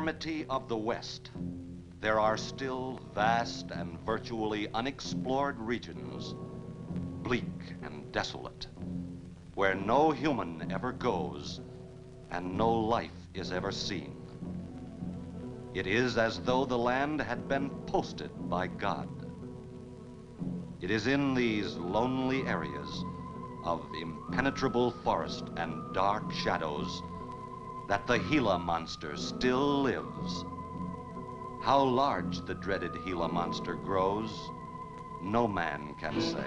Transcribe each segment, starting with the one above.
enormity of the West, there are still vast and virtually unexplored regions, bleak and desolate, where no human ever goes and no life is ever seen. It is as though the land had been posted by God. It is in these lonely areas of impenetrable forest and dark shadows that the Gila Monster still lives. How large the dreaded Gila Monster grows, no man can say.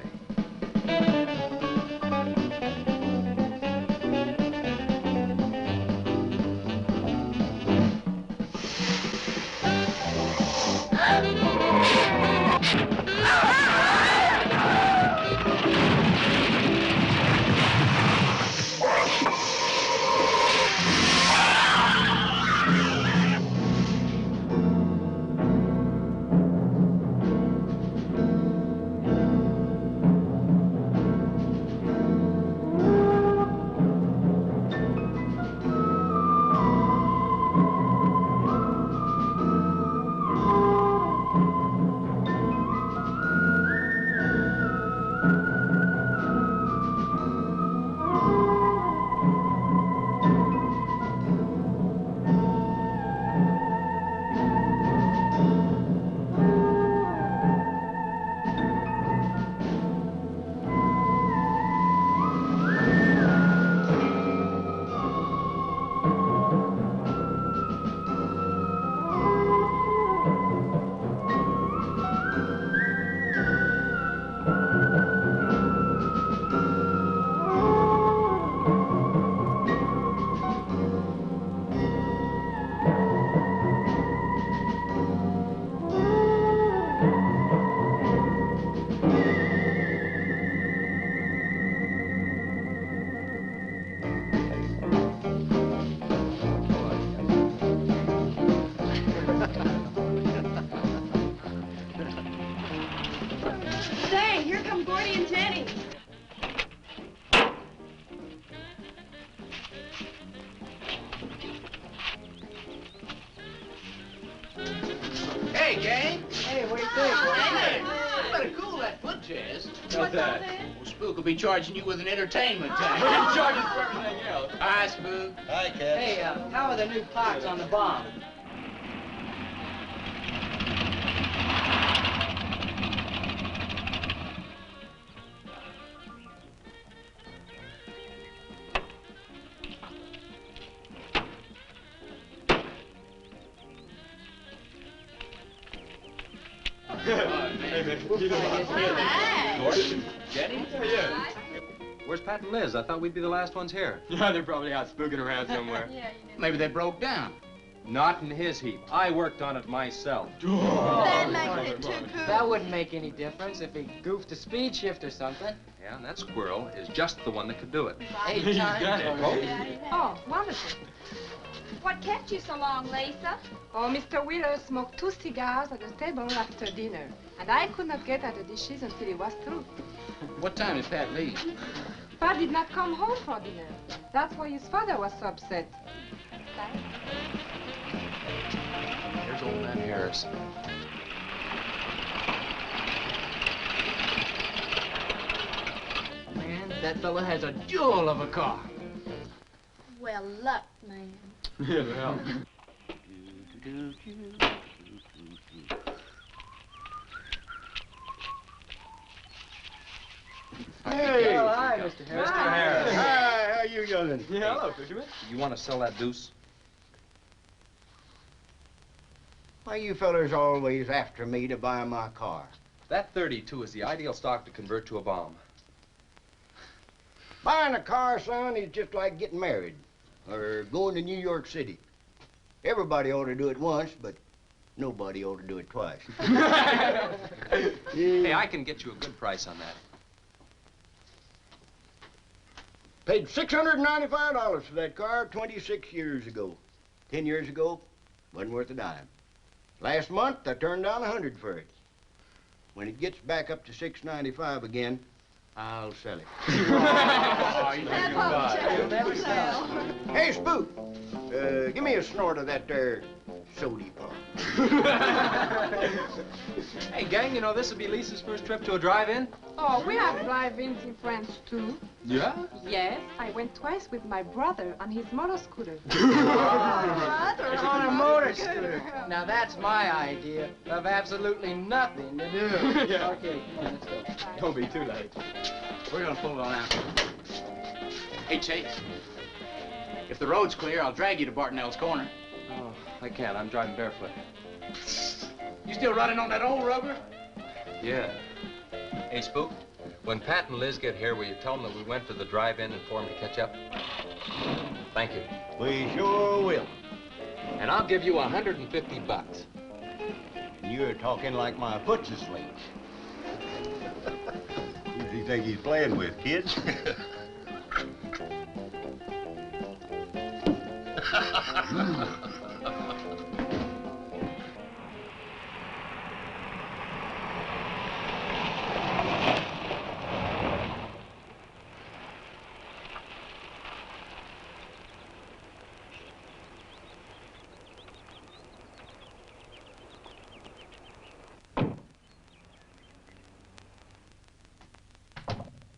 Hey, gang. Hey, what do you think? Hey, you better cool that foot, Jazz. What's that? Well, Spook will be charging you with an entertainment tax. We're gonna charge us for everything else. Hi, Spook. Hi, Cat. Hey, how are the new parts on the bomb? Jenny? Yeah. Where's Pat and Liz? I thought we'd be the last ones here. Yeah, they're probably out spooking around somewhere. Maybe they broke down. Not in his heap. I worked on it myself. That makes it too cool. That wouldn't make any difference if he goofed a speed shift or something. Yeah, and that squirrel is just the one that could do it. He's got it. Oh, wonderful. What kept you so long, Lisa? Oh, Mr. Wheeler smoked 2 cigars at the table after dinner, and I could not get at the dishes until he was through. What time did Pat leave? Pat did not come home for dinner. That's why his father was so upset. Here's old man Harris. Man, that fella has a jewel of a car. Well, luck, man. Yeah, well. Hey! Oh, hi, Mr. Harris. Mr. Harris. Hi, how you doing? Yeah, hello, Fisherman. You want to sell that deuce? Why you fellers always after me to buy my car? That 32 is the ideal stock to convert to a bomb. Buying a car, son, is just like getting married or going to New York City. Everybody ought to do it once, but nobody ought to do it twice. Hey, I can get you a good price on that. Paid $695 for that car 26 years ago. 10 years ago, wasn't worth a dime. Last month, I turned down $100 for it. When it gets back up to $695 again, I'll sell it. Oh, you think you'll buy it. You'll never sell. Hey, Spook, Give me a snort of that there sody pop. Hey, gang, you know this will be Lisa's first trip to a drive-in? Oh, we have drive-ins in France, too. Yeah? Yes, I went twice with my brother on his motor scooter. On a motor scooter. Now that's my idea of absolutely nothing to do. Yeah. Okay, let's go. Don't be too late. We're gonna pull it on out. Hey, Chase. If the road's clear, I'll drag you to Bartonell's corner. Oh, I can't. I'm driving barefoot. You still running on that old rubber? Yeah. Hey, Spook, when Pat and Liz get here, will you tell them that we went to the drive-in and for them to catch up? Thank you. We sure will. And I'll give you $150. And you're talking like my foot's asleep. Who does he think he's playing with, kids?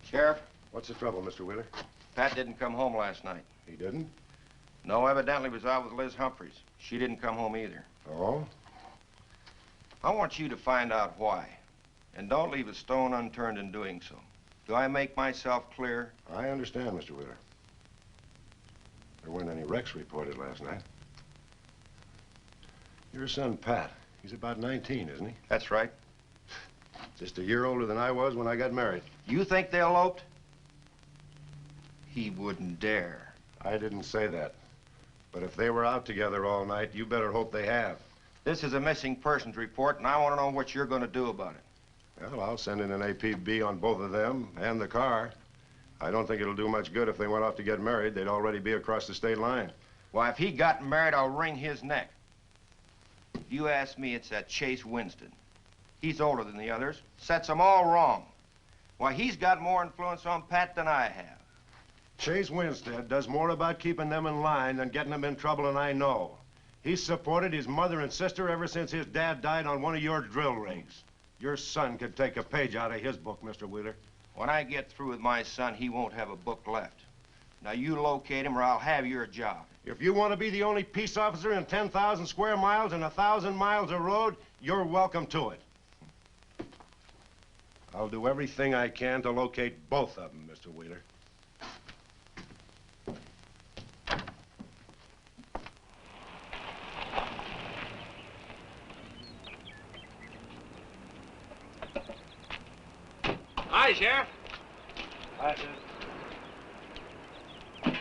Sheriff, What's the trouble, Mr. Wheeler? Pat didn't come home last night. He didn't? No, evidently was out with Liz Humphreys. She didn't come home either. Oh? I want you to find out why. And don't leave a stone unturned in doing so. Do I make myself clear? I understand, Mr. Wheeler. There weren't any wrecks reported last night. Your son, Pat, he's about 19, isn't he? That's right. Just a year older than I was when I got married. You think they eloped? He wouldn't dare. I didn't say that. But if they were out together all night, you better hope they have. This is a missing persons report, and I want to know what you're going to do about it. Well, I'll send in an APB on both of them and the car. I don't think it'll do much good if they went off to get married. They'd already be across the state line. Why, if he got married, I'll wring his neck. If you ask me, it's that Chase Winston. He's older than the others, sets them all wrong. Why, he's got more influence on Pat than I have. Chase Winstead does more about keeping them in line than getting them in trouble, and I know. He's supported his mother and sister ever since his dad died on one of your drill rigs. Your son could take a page out of his book, Mr. Wheeler. When I get through with my son, he won't have a book left. Now, you locate him or I'll have your job. If you want to be the only peace officer in 10,000 square miles and 1,000 miles of road, you're welcome to it. I'll do everything I can to locate both of them, Mr. Wheeler. Hi, Sheriff. Hi, sir.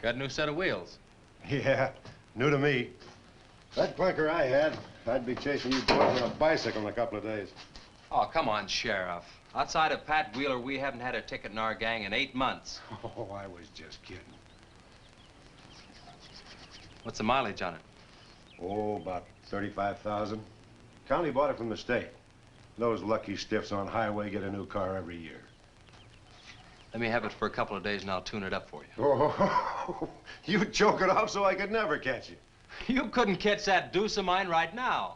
Got a new set of wheels. Yeah, new to me. That clinker I had, I'd be chasing you boys on a bicycle in a couple of days. Oh, come on, Sheriff. Outside of Pat Wheeler, we haven't had a ticket in our gang in 8 months. Oh, I was just kidding. What's the mileage on it? Oh, about 35,000. County bought it from the state. Those lucky stiffs on highway get a new car every year. Let me have it for a couple of days and I'll tune it up for you. Oh, you choke it off so I could never catch you. You couldn't catch that deuce of mine right now.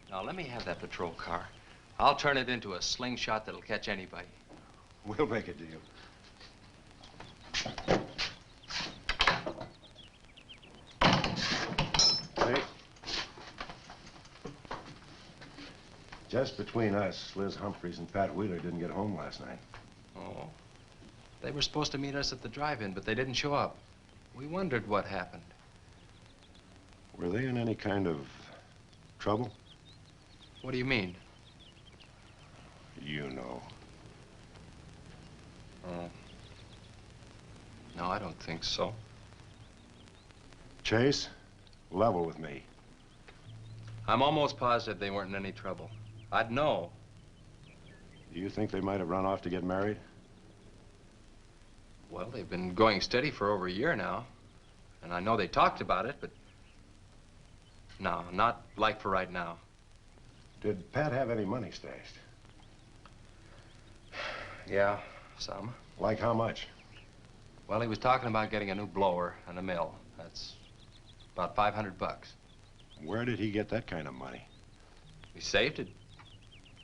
Now, let me have that patrol car. I'll turn it into a slingshot that'll catch anybody. We'll make a deal. Hey. Just between us, Liz Humphreys and Pat Wheeler didn't get home last night. Oh. They were supposed to meet us at the drive-in, but they didn't show up. We wondered what happened. Were they in any kind of trouble? What do you mean? You know. Oh. No, I don't think so. Chase, level with me. I'm almost positive they weren't in any trouble. I'd know. Do you think they might have run off to get married? Well, they've been going steady for over a year now. And I know they talked about it, but... No, not like for right now. Did Pat have any money stashed? Yeah, some. Like how much? Well, he was talking about getting a new blower and a mill. That's about $500. Where did he get that kind of money? He saved it.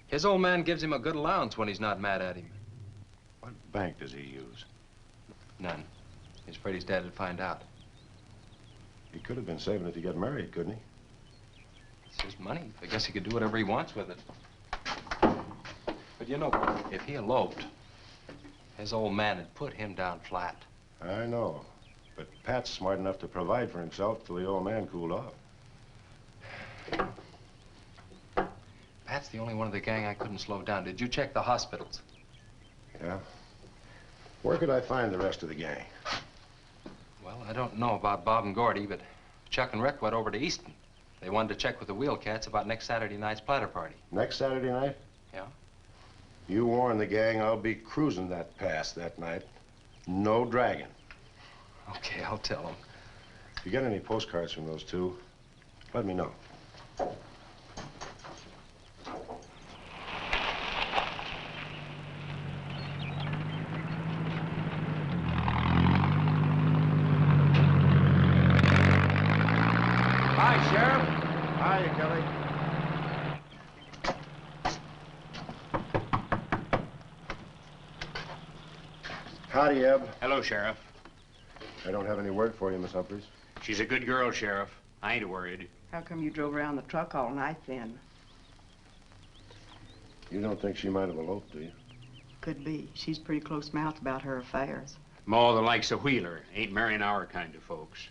His old man gives him a good allowance when he's not mad at him. What bank does he use? None. He's afraid his dad would find out. He could have been saving it to get married, couldn't he? It's his money. I guess he could do whatever he wants with it. But you know, if he eloped, his old man had put him down flat. I know. But Pat's smart enough to provide for himself till the old man cooled off. Pat's the only one of the gang I couldn't slow down. Did you check the hospitals? Yeah? Where could I find the rest of the gang? Well, I don't know about Bob and Gordy, but Chuck and Rick went over to Easton. They wanted to check with the Wheel Cats about next Saturday night's platter party. Next Saturday night? Yeah? You warn the gang I'll be cruising that pass that night. No dragging. Okay, I'll tell them. If you get any postcards from those two, let me know. Hi, Sheriff. Hiya, Kelly. Howdy, Eb. Hello, Sheriff. I don't have any word for you, Miss Humphreys. She's a good girl, Sheriff. I ain't worried. How come you drove around the truck all night then? You don't think she might have eloped, do you? Could be. She's pretty close-mouthed about her affairs. Ma, the likes of Wheeler, ain't marrying our kind of folks.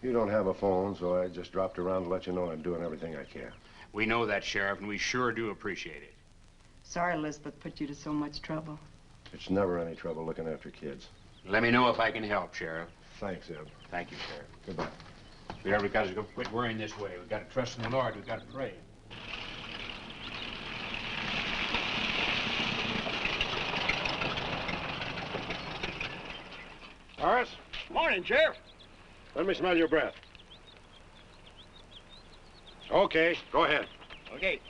You don't have a phone, so I just dropped around to let you know I'm doing everything I can. We know that, Sheriff, and we sure do appreciate it. Sorry Elizabeth put you to so much trouble. It's never any trouble looking after kids. Let me know if I can help, Sheriff. Thanks, Eb. Thank you, Sheriff. Goodbye. We never got to go quit worrying this way. We've got to trust in the Lord. We've got to pray. Horace? Morning, Sheriff. Let me smell your breath. Okay, go ahead. Okay.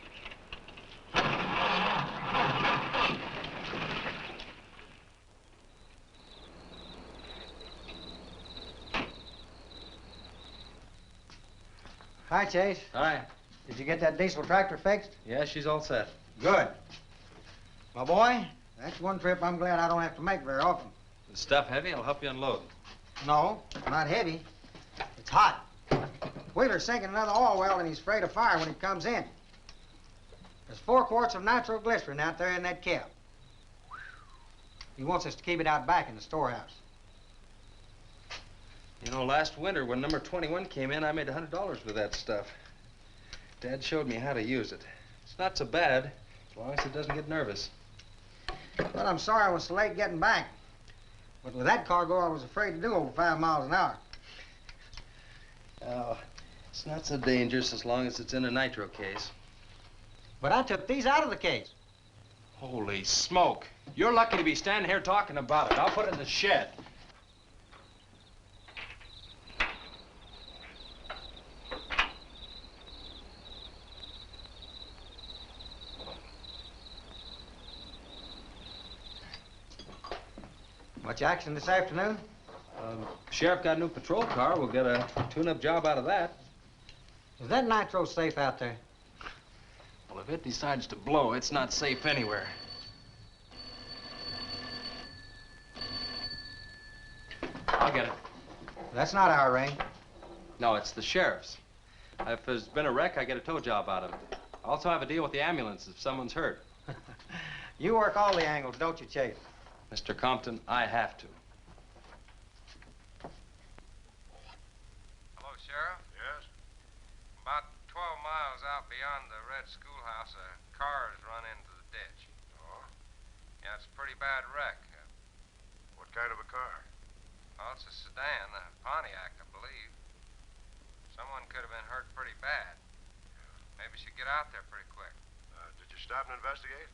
Hi, Chase. Hi. Did you get that diesel tractor fixed? Yeah, she's all set. Good. My boy, that's one trip I'm glad I don't have to make very often. The stuff heavy? I'll help you unload. No, not heavy. It's hot. Wheeler's sinking another oil well and he's afraid of fire when he comes in. There's 4 quarts of nitroglycerin out there in that cap. He wants us to keep it out back in the storehouse. You know, last winter when number 21 came in, I made $100 with that stuff. Dad showed me how to use it. It's not so bad, as long as it doesn't get nervous. Well, I'm sorry I was so late getting back. But with that cargo, I was afraid to do over 5 miles an hour. Oh, it's not so dangerous as long as it's in a nitro case. But I took these out of the case. Holy smoke. You're lucky to be standing here talking about it. I'll put it in the shed. Much action this afternoon? Sheriff got a new patrol car. We'll get a tune-up job out of that. Is that nitro safe out there? Well, if it decides to blow, it's not safe anywhere. I'll get it. That's not our ring. No, it's the sheriff's. If there's been a wreck, I get a tow job out of it. I also have a deal with the ambulance if someone's hurt. You work all the angles, don't you, Chase? Mr. Compton, I have to. Hello, Sheriff? Yes? About 12 miles out beyond the red schoolhouse, a car has run into the ditch. Oh? Yeah, it's a pretty bad wreck. What kind of a car? Oh, it's a sedan, a Pontiac, I believe. Someone could have been hurt pretty bad. Maybe we should get out there pretty quick. Did you stop and investigate?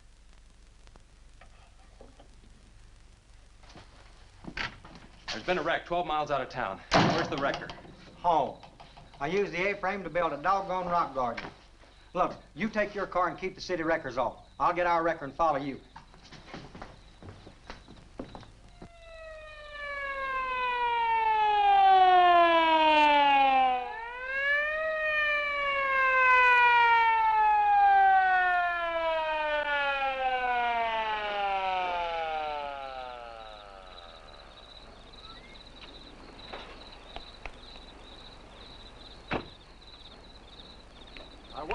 There's been a wreck 12 miles out of town. Where's the wrecker? Home. I used the A-frame to build a doggone rock garden. Look, you take your car and keep the city wreckers off. I'll get our wrecker and follow you.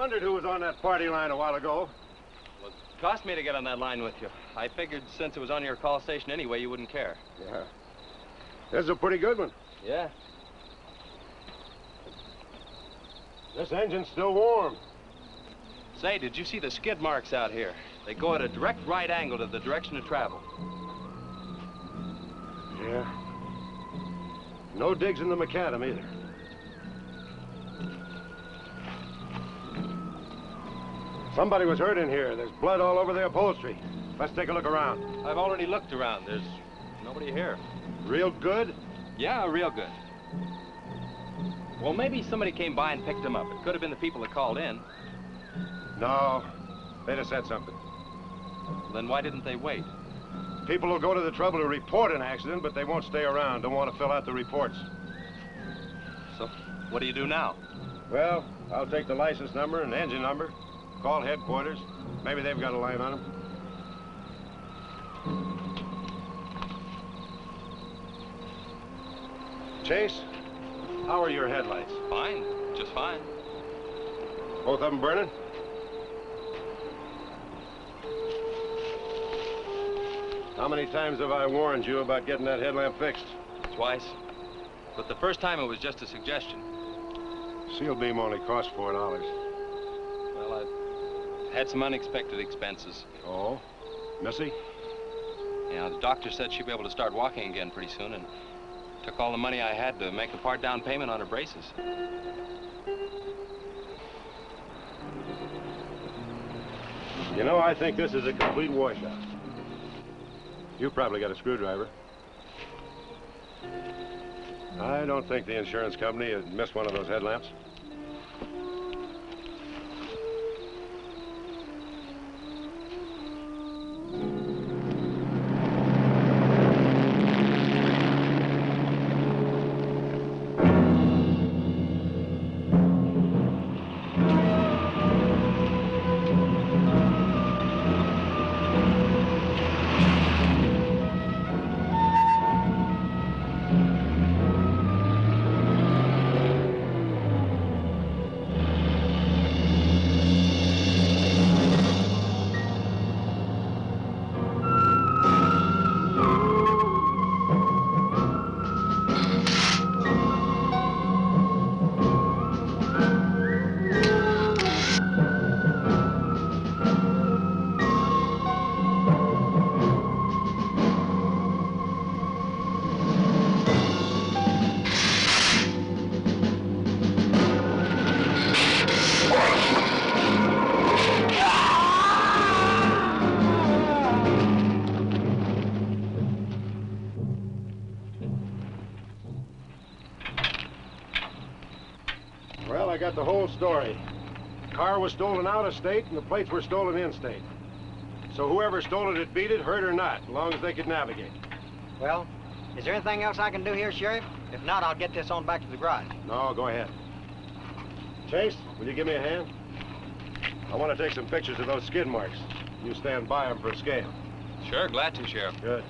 wondered who was on that party line a while ago. Well, it cost me to get on that line with you. I figured since it was on your call station anyway, you wouldn't care. Yeah. This is a pretty good one. Yeah. This engine's still warm. Say, did you see the skid marks out here? They go at a direct right angle to the direction of travel. Yeah. No digs in the macadam either. Somebody was hurt in here. There's blood all over the upholstery. Let's take a look around. I've already looked around. There's nobody here. Real good? Yeah, real good. Well, maybe somebody came by and picked them up. It could have been the people that called in. No. They'd have said something. Then why didn't they wait? People will go to the trouble to report an accident, but they won't stay around. Don't want to fill out the reports. So, what do you do now? Well, I'll take the license number and engine number, call headquarters. Maybe they've got a line on them. Chase, how are your headlights? Fine, just fine. Both of them burning? How many times have I warned you about getting that headlamp fixed? Twice. But the first time it was just a suggestion. Seal beam only costs $4. Well, I had some unexpected expenses. Oh? Missy? Yeah, the doctor said she'd be able to start walking again pretty soon, and took all the money I had to make a part down payment on her braces. You know, I think this is a complete washout. You probably got a screwdriver. I don't think the insurance company had missed one of those headlamps. Well, I got the whole story. The car was stolen out of state and the plates were stolen in state. So whoever stole it, beat it, hurt or not, as long as they could navigate. Well, is there anything else I can do here, Sheriff? If not, I'll get this on back to the garage. No, go ahead. Chase, will you give me a hand? I want to take some pictures of those skid marks. You stand by them for a scale. Sure, glad to, Sheriff. Good.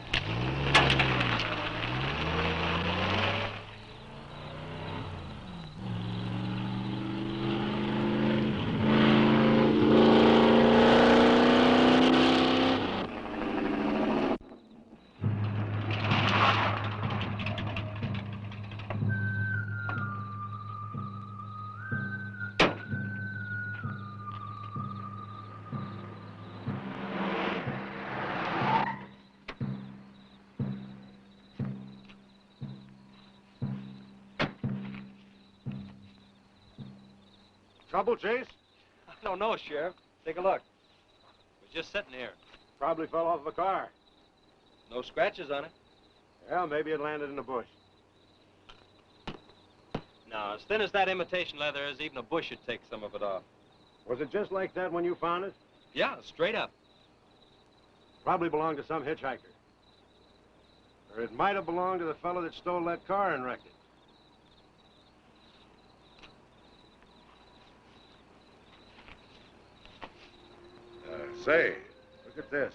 Trouble, Chase? I don't know, Sheriff. Take a look. It was just sitting here. Probably fell off of a car. No scratches on it. Well, maybe it landed in a bush. No, as thin as that imitation leather is, even a bush would take some of it off. Was it just like that when you found it? Yeah, straight up. Probably belonged to some hitchhiker. Or it might have belonged to the fellow that stole that car and wrecked it. Say, look at this.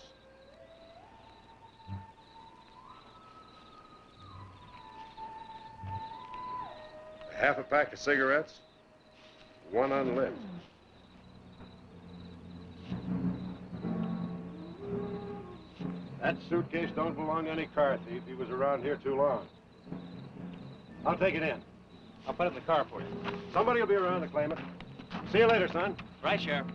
Half a pack of cigarettes, one unlit. That suitcase don't belong to any car thief. He was around here too long. I'll take it in. I'll put it in the car for you. Somebody will be around to claim it. See you later, son. Right, Sheriff.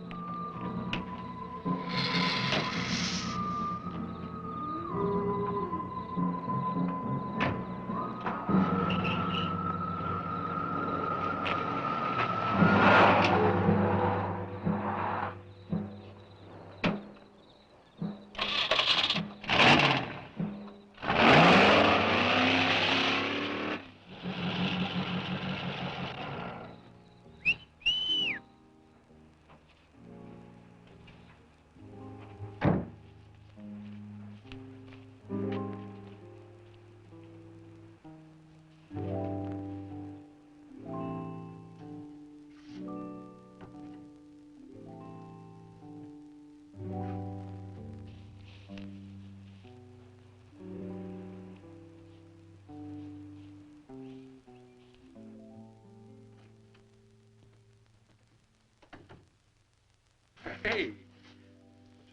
Hey,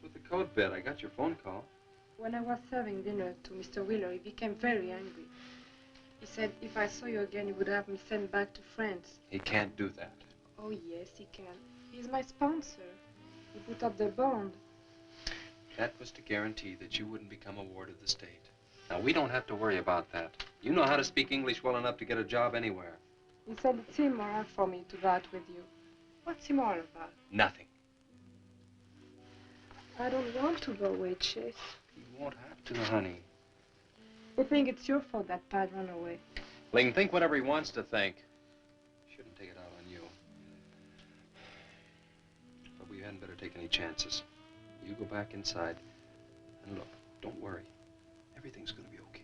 what's with the coat bed? I got your phone call. When I was serving dinner to Mr. Wheeler, he became very angry. He said if I saw you again, he would have me sent back to France. He can't do that. Oh, yes, he can. He's my sponsor. He put up the bond. That was to guarantee that you wouldn't become a ward of the state. Now, we don't have to worry about that. You know how to speak English well enough to get a job anywhere. He said it's immoral for me to go out with you. What's immoral about? Nothing. I don't want to go away, Chase. You won't have to, honey. I think it's your fault that Pat ran away. He can think whatever he wants to think. Shouldn't take it out on you. But we hadn't better take any chances. You go back inside. And look, don't worry. Everything's gonna be okay.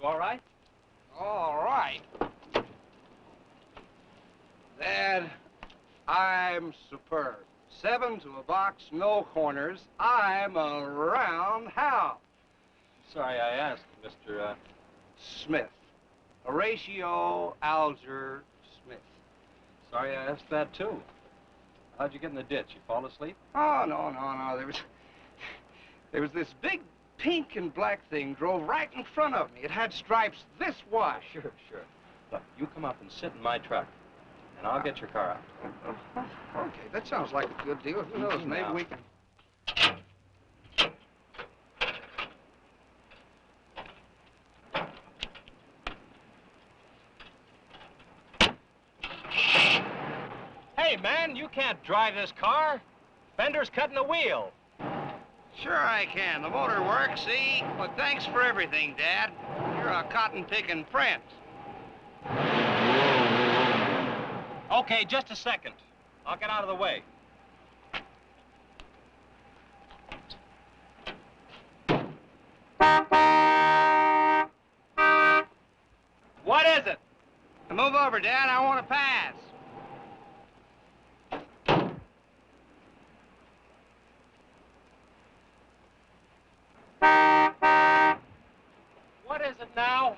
All right? All right. Dad, I'm superb. 7 to a box, no corners. I'm a roundhouse. Sorry I asked, Mr. Smith. Horatio Alger Smith. Sorry I asked that, too. How'd you get in the ditch? You fall asleep? Oh, no. There was this big pink and black thing drove right in front of me. It had stripes this wide. Sure. Look, you come up and sit in my truck, and I'll get your car out. Okay, that sounds like a good deal. Who knows, Easy maybe now. we can... Hey, man, you can't drive this car. Fender's cutting the wheel. Sure I can. The motor works, see? But thanks for everything, Dad. You're a cotton-picking prince. Okay, just a second. I'll get out of the way. What is it? Now move over, Dad. I want to pass. What is it now?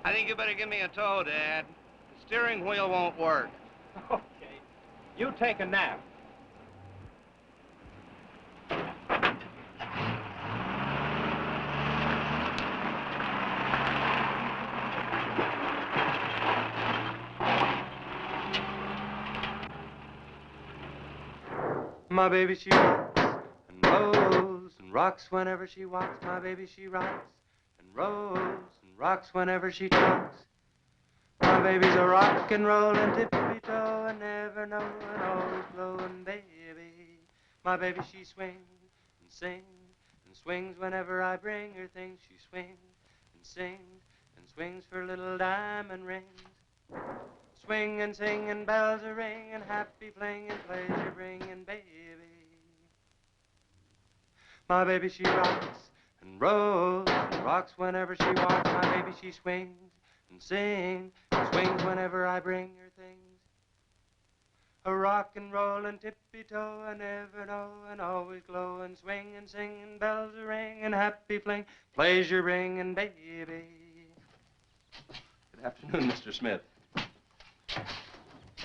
I think you better give me a tow, Dad. The steering wheel won't work. Okay. You take a nap. My baby, she rocks and rolls and rocks whenever she walks. My baby, she rocks and rolls and rocks whenever she talks. My baby's a rock and rollin' tippy-toe and never knowin', always blowin', baby. My baby, she swings and sings and swings whenever I bring her things. She swings and sings and swings for little diamond rings. swinging, singing, bells are ringing, happy flinging, pleasure bringing, baby. My baby, she rocks and rolls and rocks whenever she walks. My baby, she swings and sings and swings whenever I bring her things. A rock and roll and tippy-toe and ever know and always glow and swing and sing and bells are ring and happy fling, pleasure bringing, baby. Good afternoon, Mr. Smith.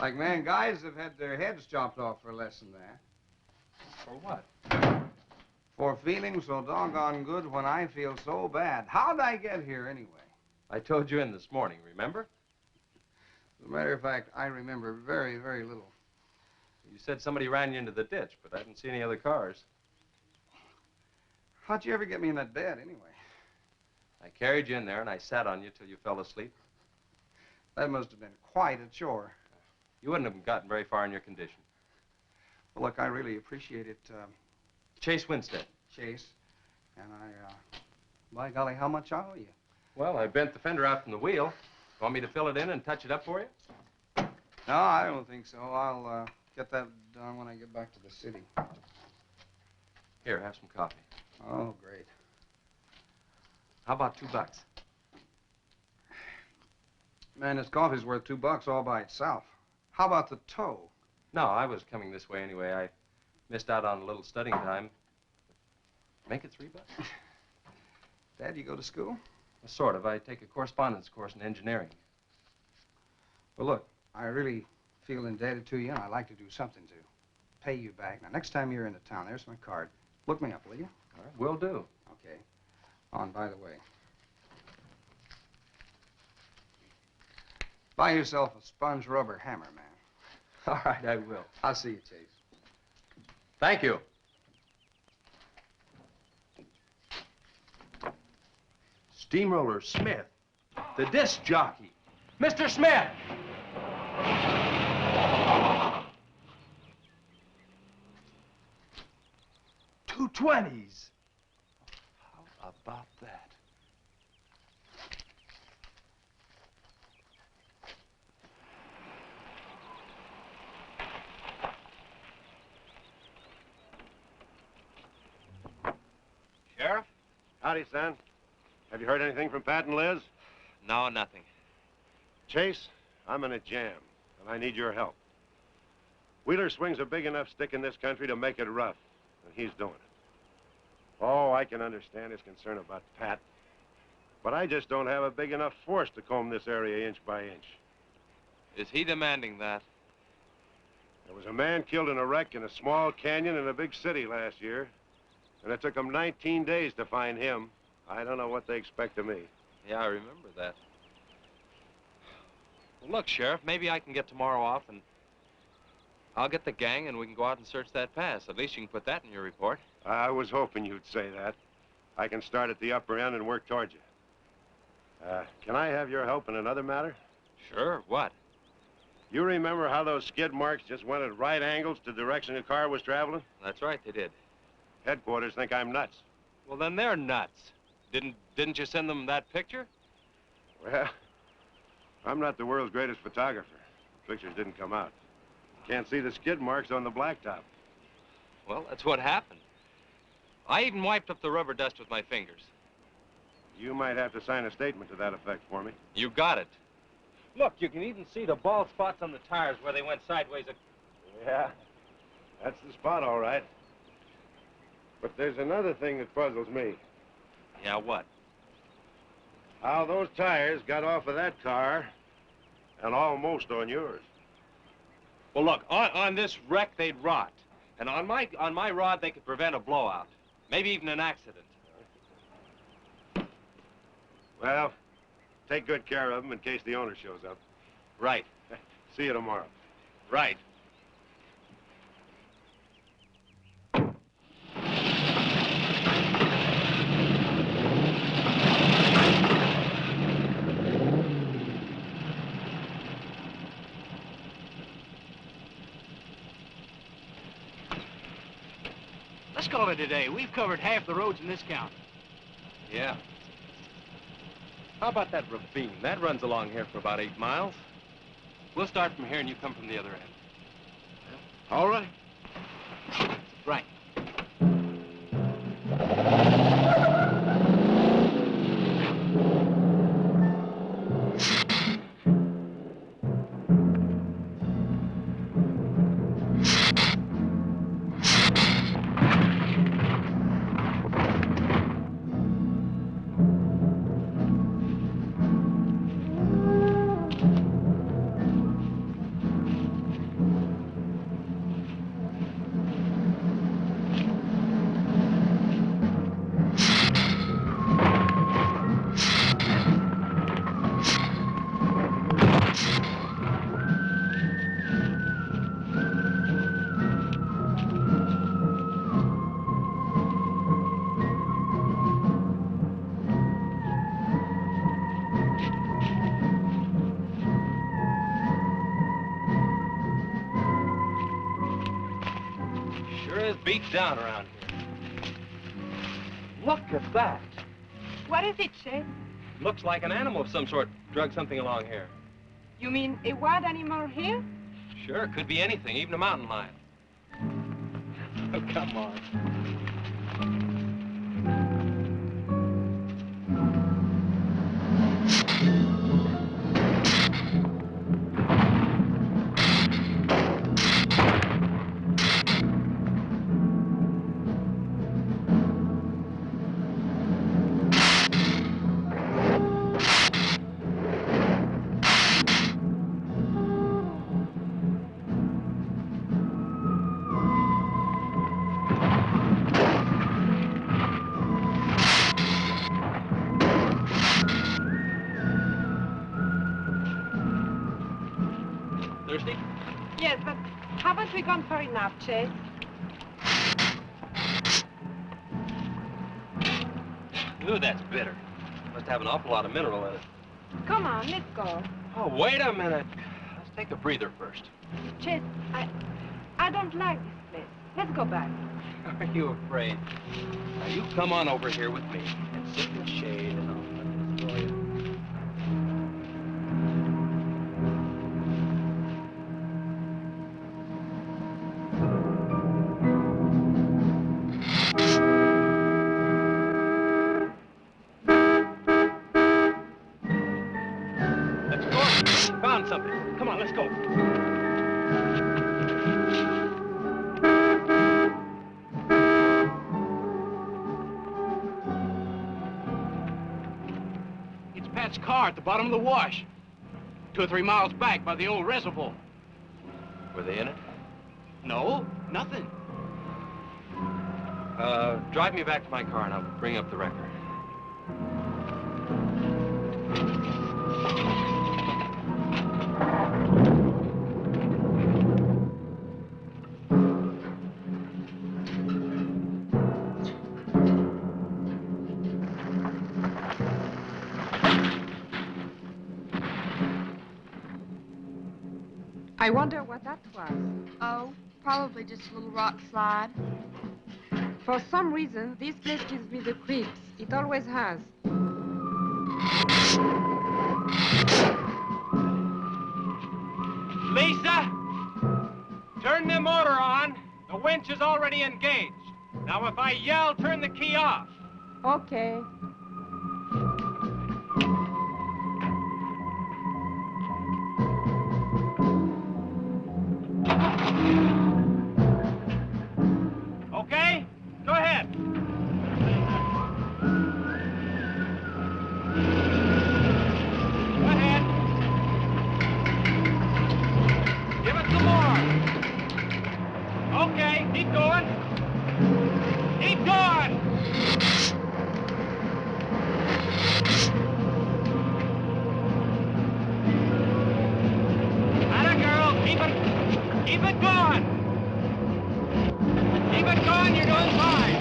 Like man, guys have had their heads chopped off for less than that. For what? For feeling so doggone good when I feel so bad. How'd I get here anyway? I told you in this morning, remember? As a matter of fact, I remember very, very little. You said somebody ran you into the ditch, but I didn't see any other cars. How'd you ever get me in that bed anyway? I carried you in there and I sat on you till you fell asleep. That must have been quite a chore. You wouldn't have gotten very far in your condition. Well, look, I really appreciate it. Chase Winstead. Chase. And by golly, how much I owe you? Well, I bent the fender out from the wheel. Want me to fill it in and touch it up for you? No, I don't think so. I'll get that done when I get back to the city. Here, have some coffee. Oh, great. How about $2? Man, this coffee's worth $2 all by itself. How about the tow? No, I was coming this way anyway. I missed out on a little studying time. Make it $3. Dad, you go to school? Sort of. I take a correspondence course in engineering. Well, look, I really feel indebted to you, and I'd like to do something to pay you back. Now, next time you're into town, there's my card. Look me up, will you? All right, will do. Okay. Oh, and by the way, buy yourself a sponge rubber hammer, man. All right, I will. I'll see you, Chase. Thank you. Steamroller Smith, the disc jockey. Mr. Smith! 220s. How about that? Sheriff? Howdy, son. Have you heard anything from Pat and Liz? No, nothing. Chase, I'm in a jam, and I need your help. Wheeler swings a big enough stick in this country to make it rough, and he's doing it. Oh, I can understand his concern about Pat, but I just don't have a big enough force to comb this area inch by inch. Is he demanding that? There was a man killed in a wreck in a small canyon in a big city last year, and it took them 19 days to find him. I don't know what they expect of me. Yeah, I remember that. Well, look, Sheriff, maybe I can get tomorrow off and I'll get the gang and we can go out and search that pass. At least you can put that in your report. I was hoping you'd say that. I can start at the upper end and work towards you. Can I have your help in another matter? Sure, what? You remember how those skid marks just went at right angles to the direction the car was traveling? That's right, they did. Headquarters think I'm nuts. Well, then they're nuts. Didn't you send them that picture? Well, I'm not the world's greatest photographer. The pictures didn't come out. Can't see the skid marks on the blacktop. Well, that's what happened. I even wiped up the rubber dust with my fingers. You might have to sign a statement to that effect for me. You got it. Look, you can even see the bald spots on the tires where they went sideways. Yeah, that's the spot, all right. But there's another thing that puzzles me. Yeah, what? How those tires got off of that car and almost on yours. Well, look, on this wreck, they'd rot. And on my rod, they could prevent a blowout. Maybe even an accident. Well, take good care of them in case the owner shows up. Right. See you tomorrow. Right. Let's call it a day. We've covered half the roads in this county. Yeah. How about that ravine? That runs along here for about 8 miles. We'll start from here and you come from the other end. All right. Right. Beat down around here. Look at that. What is it, Chet? Looks like an animal of some sort dragged something along here. You mean a wild animal here? Sure, could be anything, even a mountain lion. Oh, come on. Thirsty? Yes, but haven't we gone far enough, Chase? Ooh, that's bitter. Must have an awful lot of mineral in it. Come on, let's go. Oh, wait a minute. Let's take a breather first. Chase, I don't like this place. Let's go back. Are you afraid? Now, you come on over here with me and sit in the shade and I'll destroy you. Something. Come on, let's go. It's Pat's car at the bottom of the wash. 2 or 3 miles back by the old reservoir. Were they in it? No, nothing. Drive me back to my car and I'll bring up the record. I wonder what that was. Oh, probably just a little rock slide. For some reason, this place gives me the creeps. It always has. Lisa! Turn the motor on. The winch is already engaged. Now, if I yell, turn the key off. Okay. Okay? Go ahead. Go ahead. Give it some more. Okay, keep going. Keep going. Atta girl, keep it going. Keep it going, you're doing fine.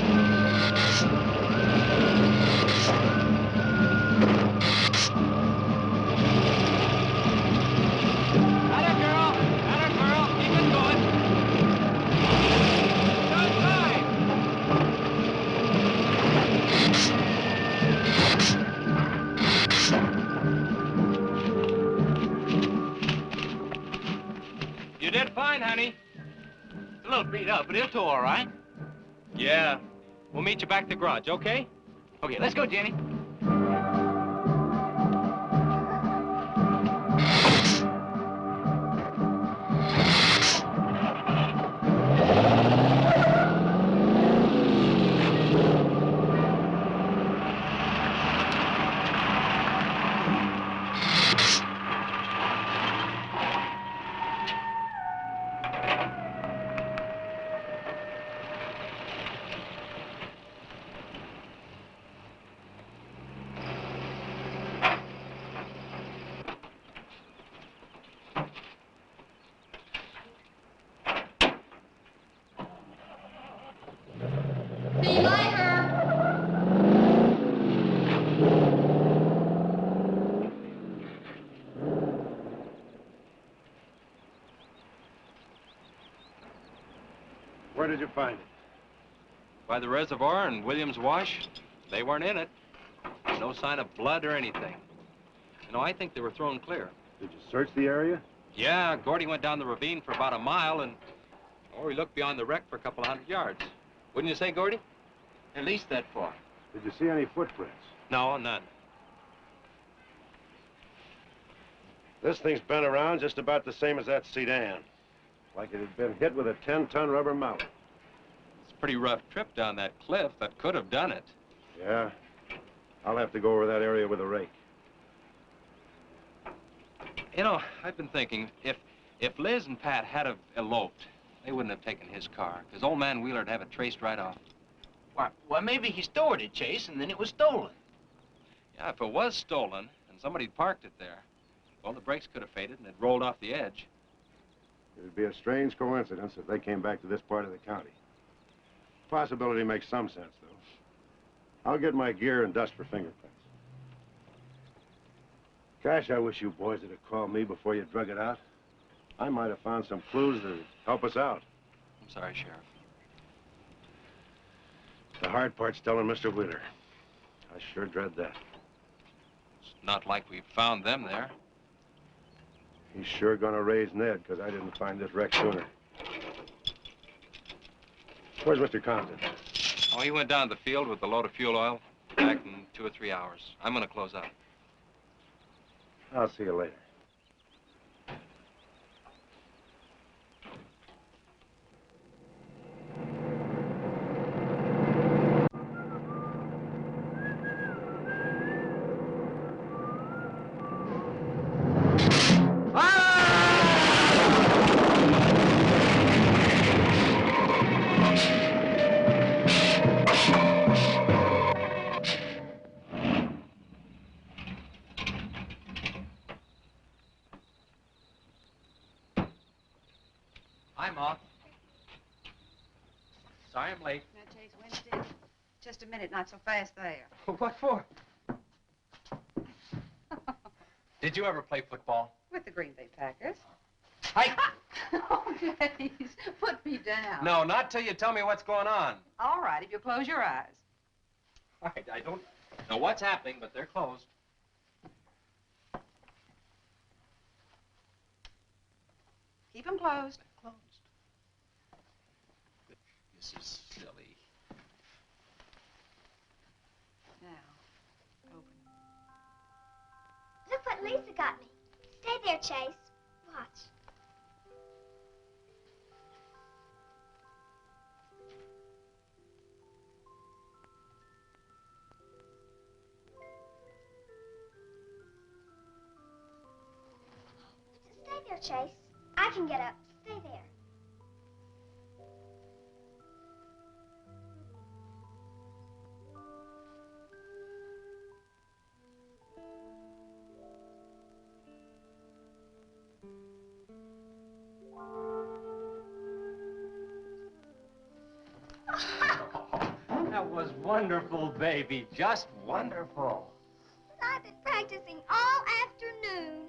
Atta girl, keep it going. You're doing fine. You did fine, honey. It's a little beat up, but it'll tow all right. Yeah. We'll meet you back at the garage, okay? Okay, let's go, Jenny. See you later. Where did you find it? By the reservoir and Williams Wash. They weren't in it. No sign of blood or anything. You know, I think they were thrown clear. Did you search the area? Yeah, Gordy went down the ravine for about a mile and... Or he looked beyond the wreck for a couple of 100 yards. Wouldn't you say, Gordy? At least that far. Did you see any footprints? No, none. This thing's been around just about the same as that sedan. Like it had been hit with a 10-ton rubber mallet. It's a pretty rough trip down that cliff. That could have done it. Yeah? I'll have to go over that area with a rake. You know, I've been thinking, if Liz and Pat had have eloped, they wouldn't have taken his car, because old man Wheeler'd have it traced right off. Well, maybe he stored it, Chase, and then it was stolen. Yeah, if it was stolen and somebody parked it there, well, the brakes could have faded and it rolled off the edge. It'd be a strange coincidence if they came back to this part of the county. Possibility makes some sense, though. I'll get my gear and dust for fingerprints. Gosh, I wish you boys would have called me before you drug it out. I might have found some clues that would help us out. I'm sorry, Sheriff. The hard part's telling Mr. Wheeler. I sure dread that. It's not like we found them there. He's sure gonna raise Ned, because I didn't find this wreck sooner. Where's Mr. Compton? Oh, he went down to the field with a load of fuel oil. Back in 2 or 3 hours. I'm gonna close up. I'll see you later. Hi, Ma. Sorry I'm late. Now, Chase Winston, just a minute, not so fast there. What for? Did you ever play football? With the Green Bay Packers. Hi. Oh, please, put me down. No, not till you tell me what's going on. All right, if you close your eyes. All right, I don't know what's happening, but they're closed. Keep them closed. Closed. This is silly. Now, open. Look what Lisa got me. Stay there, Chase. Watch. Stay there, Chase. I can get up. Stay there. That was wonderful, baby. Just wonderful. I've been practicing all afternoon,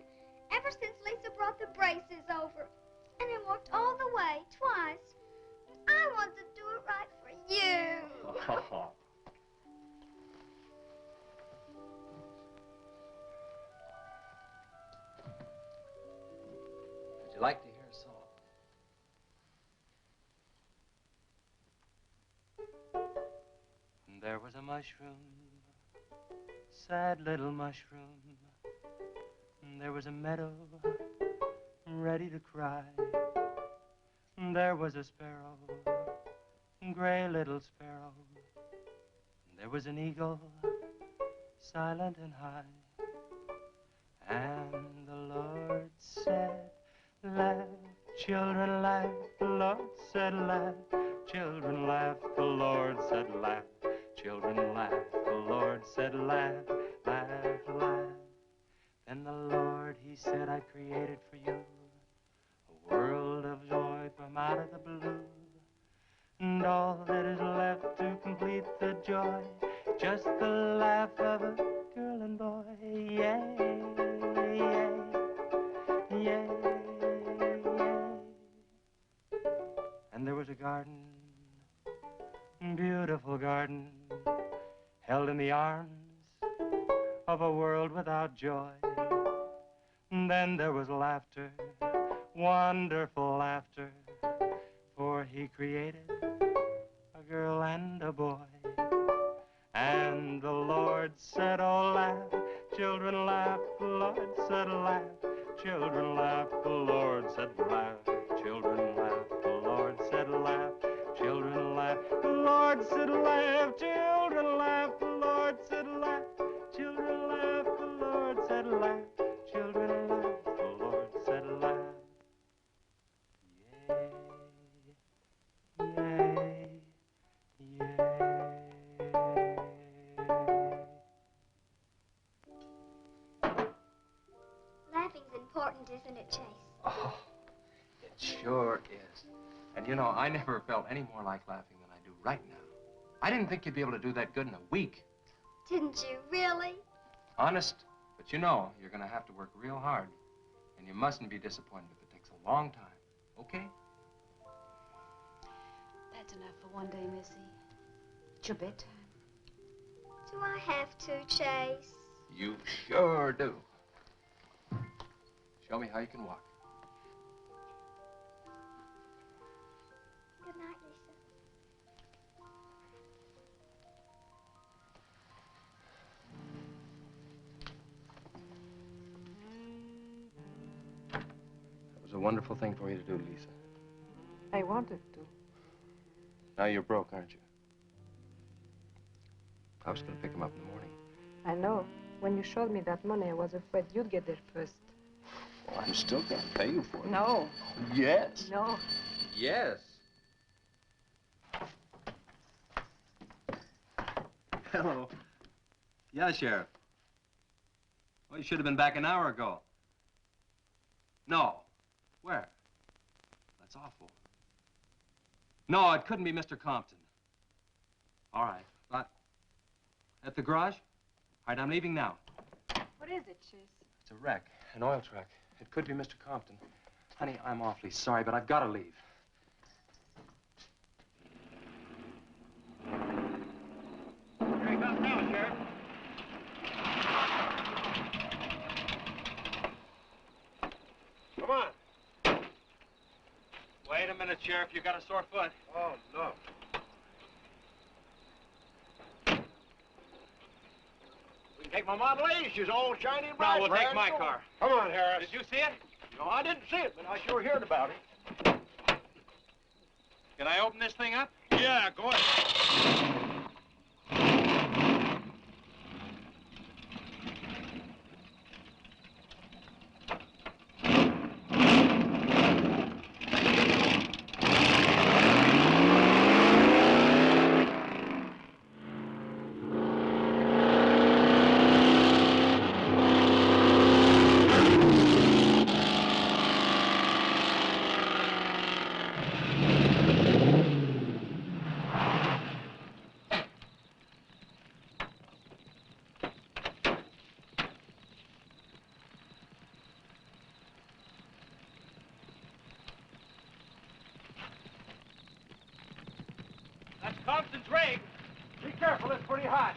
ever since Lisa brought the braces over. And I walked all the way, twice. I want to do it right for you. Would you like to hear a song? was a mushroom, sad little mushroom. There was a meadow ready to cry. There was a sparrow, gray little sparrow. There was an eagle, silent and high. And the Lord said, laugh, children, laugh. The Lord said, laugh, children, laugh. The Lord said, laugh, children, laugh. The Lord said, laugh, laugh, laugh. Then the Lord, he said, I created for you a world of joy from out of the blue. And all that is left to complete the joy, just the laugh of a girl and boy. Yay, yay, yay, yay. And there was a garden, beautiful garden, held in the arms of a world without joy. And then there was laughter, wonderful laughter, for he created a girl and a boy. And the Lord said, oh, laugh, children, laugh. The Lord said, laugh, children, laugh. The Lord said, laugh, children, laugh. The Lord said, laugh, children, laugh. The Lord said, laugh, children, laugh. The Lord said, laugh, children, laugh. The Lord said, laugh, children, laugh. The Lord said, laugh. Yay, yay, yay. Laughing's important, isn't it, Chase? Oh, it sure is. And you know, I never felt any more like laughing than I do right now. I didn't think you'd be able to do that good in a week. Didn't you really? Honest. But you know, you're going to have to work real hard. And you mustn't be disappointed if it takes a long time. Okay? That's enough for one day, Missy. It's your bedtime. Do I have to, Chase? You sure do. Show me how you can walk. Good night, Lisa. It was a wonderful thing for you to do, Lisa. I wanted to. Now you're broke, aren't you? I was going to pick him up in the morning. I know. When you showed me that money, I was afraid you'd get there first. Well, I'm still going to pay you for it. No. Yes. No. Yes. Hello. Yeah, Sheriff. Well, you should have been back an hour ago. No. Where? That's awful. No, it couldn't be Mr. Compton. All right. But at the garage? All right, I'm leaving now. What is it, Chase? It's a wreck, an oil truck. It could be Mr. Compton. Honey, I'm awfully sorry, but I've got to leave. Here he comes now, Sheriff. Come on. Wait a minute, Sheriff. You got a sore foot. Oh, no. We can take my Model A. She's all shiny and bright. No, we'll take my car. Come on, Harris. Did you see it? No, I didn't see it, but I sure heard about it. Can I open this thing up? Yeah, go ahead. That's Compton's rig. Be careful, it's pretty hot.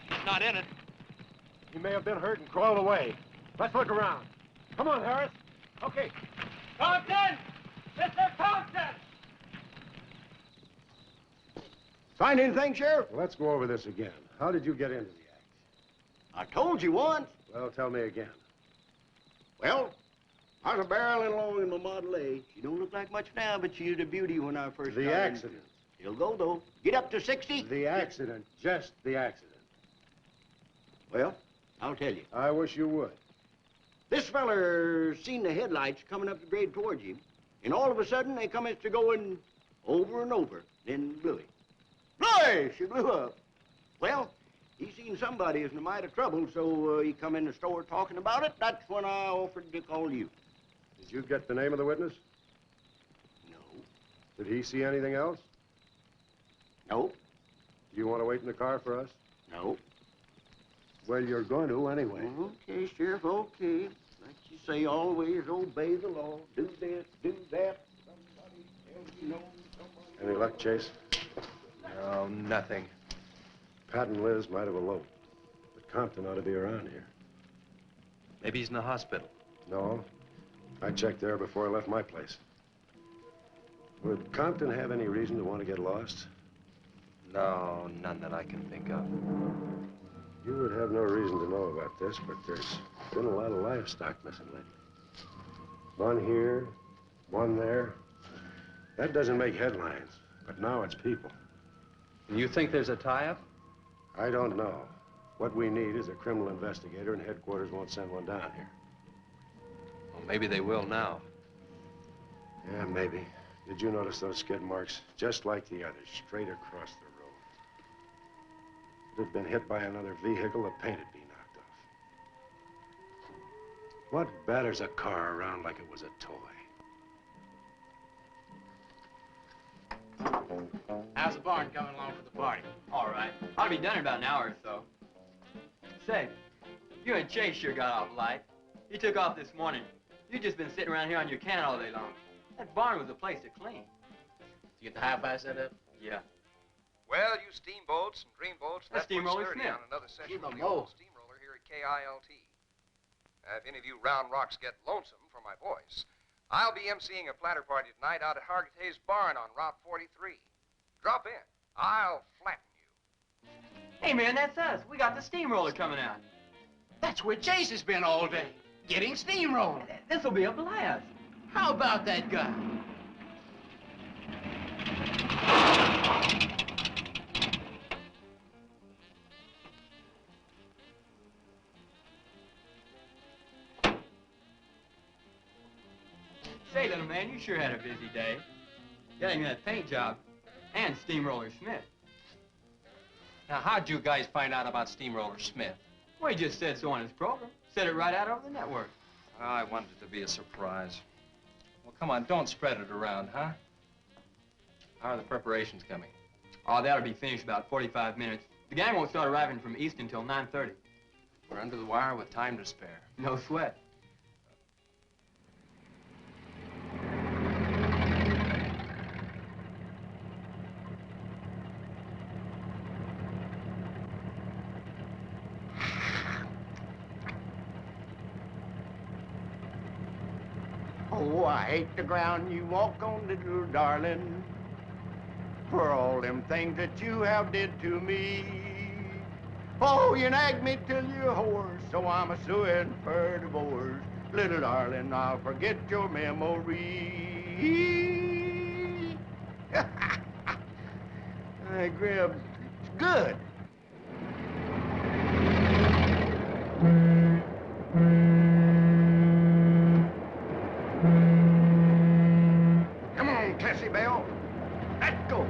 He's not in it. He may have been hurt and crawled away. Let's look around. Come on, Harris. Okay. Compton! Mr. Compton! Find anything, Sheriff? Well, let's go over this again. How did you get into the act? I told you once. Well, tell me again. Well, I was barreling along in my Model A. She don't look like much now, but she was a beauty when I first got The in. accident. It'll go, though. Get up to 60. The accident. Just the accident. Well, I'll tell you. I wish you would. This feller seen the headlights coming up the grade towards him, and all of a sudden they commenced to going over and over, then blew him. Bloy! She blew up. Well, he seen somebody was in a mite of trouble, so he come in the store talking about it. That's when I offered to call you. Did you get the name of the witness? No. Did he see anything else? No. Do you want to wait in the car for us? No. Well, you're going to anyway. Okay, Sheriff, okay. Like you say, always obey the law. Do this, do that. Somebody tells you no, somebody... Any luck, Chase? No, nothing. Pat and Liz might have eloped, but Compton ought to be around here. Maybe he's in the hospital. No. I checked there before I left my place. Would Compton have any reason to want to get lost? No, none that I can think of. You would have no reason to know about this, but there's been a lot of livestock missing lately. One here, one there. That doesn't make headlines, but now it's people. And you think there's a tie-up? I don't know. What we need is a criminal investigator, and headquarters won't send one down here. Well, maybe they will now. Yeah, maybe. Did you notice those skid marks? Just like the others, straight across the road. If it had been hit by another vehicle, the paint would be knocked off. What batters a car around like it was a toy? How's the barn coming along for the party? All right. Ought to be done in about an hour or so. Say, you and Chase sure got off light. He took off this morning. You just been sitting around here on your can all day long. That barn was a place to clean. Did you get the hi-fi set up? Yeah. Well, you steamboats and dreamboats, That's that puts Steamroller Sturdy Smith. on another session Keep 'em of the old low. steamroller here at KILT. If any of you round rocks get lonesome for my voice, I'll be emceeing a platter party tonight out at Hargitay's Barn on Route 43. Drop in. I'll flatten you. Hey, man, that's us. We got the steamroller coming out. That's where Chase has been all day, getting steamrolled. This'll be a blast. How about that guy? Say, little man, you sure had a busy day. Getting that paint job and Steamroller Smith. Now, how'd you guys find out about Steamroller Smith? Well, he just said so on his program. Said it right out over the network. I wanted it to be a surprise. Well, come on, don't spread it around, huh? How are the preparations coming? Oh, that'll be finished about 45 minutes. The gang won't start arriving from East until 9:30. We're under the wire with time to spare. No sweat. Oh, I hate the ground you walk on, little darling, for all them things that you have did to me. Oh, you nagged me till you're hoarse, so I'm a-suing for divorce. Little darling, I'll forget your memory. Hey, Grib, it's good. Come on, Tessie Bell. Let's go.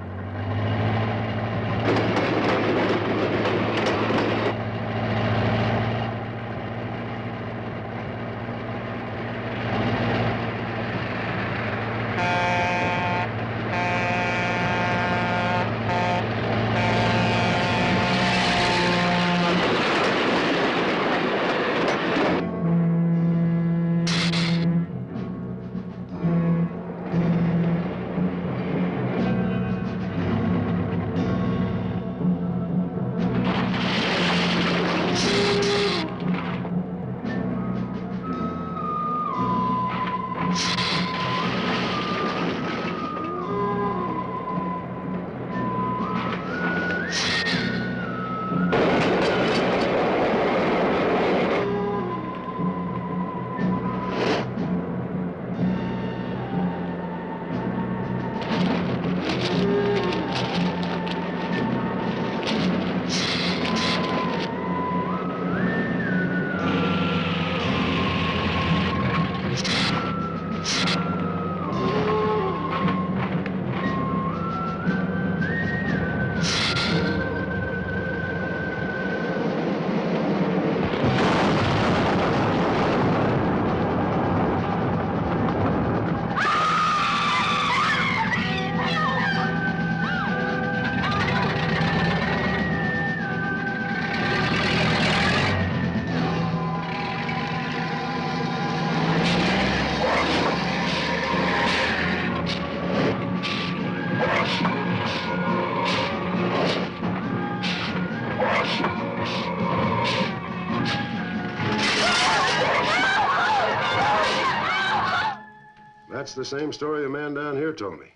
That's the same story the man down here told me.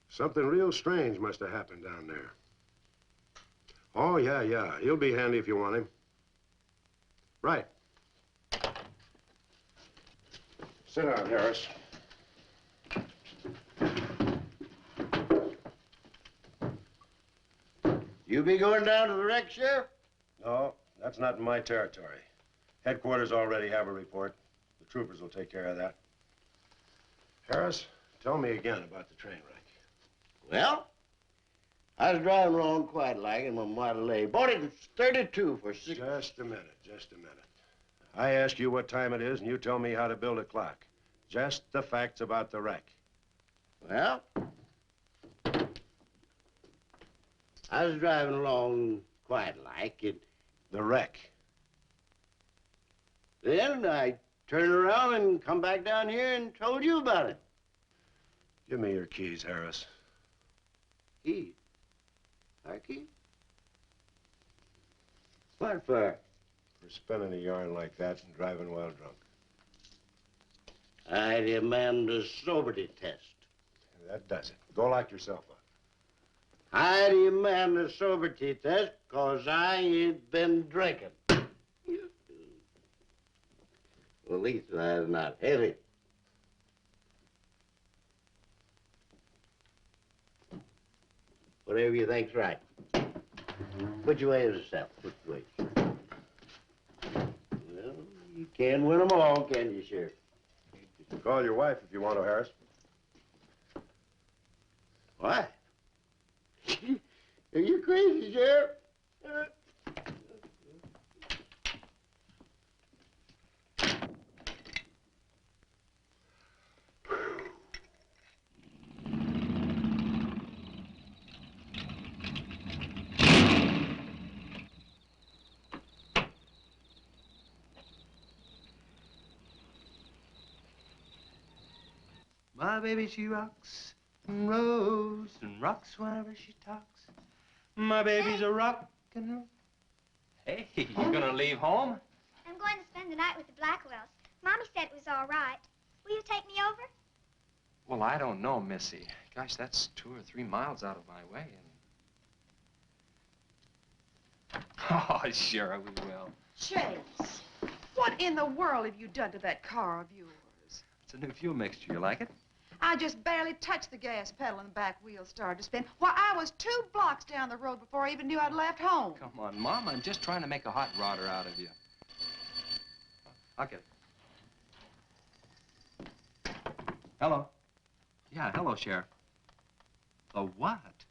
Something real strange must have happened down there. Oh, yeah. He'll be handy if you want him. Right. Sit down, Harris. You be going down to the wreck, Sheriff? No, that's not in my territory. Headquarters already have a report. The troopers will take care of that. Harris, tell me again about the train wreck. Well, I was driving along quite like in my Model A. Bought it in 32 for six... Just a minute. I ask you what time it is, and you tell me how to build a clock. Just the facts about the wreck. Well, I was driving along quite like it. The wreck. Then I turned around and come back down here and told you about it. Give me your keys, Harris. Keys? Our keys? What for? For spinning a yarn like that and driving while drunk. I demand a sobriety test. That does it. Go lock yourself up. I demand a sobriety test because I ain't been drinking. Well, at least I'm not heavy. Whatever you think's right. Which way is the south? Which way? Well, you can't win them all, can you, Sheriff? Call your wife if you want to, Harris. Why? Are you crazy, Sheriff? My baby, she rocks and rolls and rocks whenever she talks. My baby's a rock and roll. Hey, you gonna leave home? I'm going to spend the night with the Blackwells. Mommy said it was all right. Will you take me over? Well, I don't know, Missy. Gosh, that's 2 or 3 miles out of my way. And... Oh, sure, we will. Chase, what in the world have you done to that car of yours? It's a new fuel mixture. You like it? I just barely touched the gas pedal and the back wheel started to spin. Why, I was 2 blocks down the road before I even knew I'd left home. Come on, Mom. I'm just trying to make a hot rodder out of you. I'll get it. Hello. Yeah, hello, Sheriff. The what?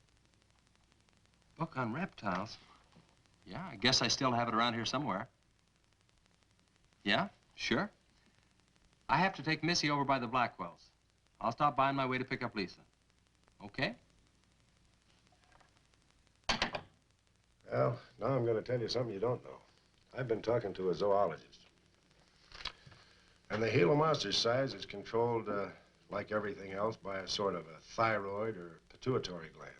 Book on reptiles? Yeah, I guess I still have it around here somewhere. Yeah, sure. I have to take Missy over by the Blackwells. I'll stop by on my way to pick up Lisa. Okay? Well, now I'm going to tell you something you don't know. I've been talking to a zoologist. And the Gila Monster's size is controlled, like everything else, by a sort of a thyroid or pituitary gland.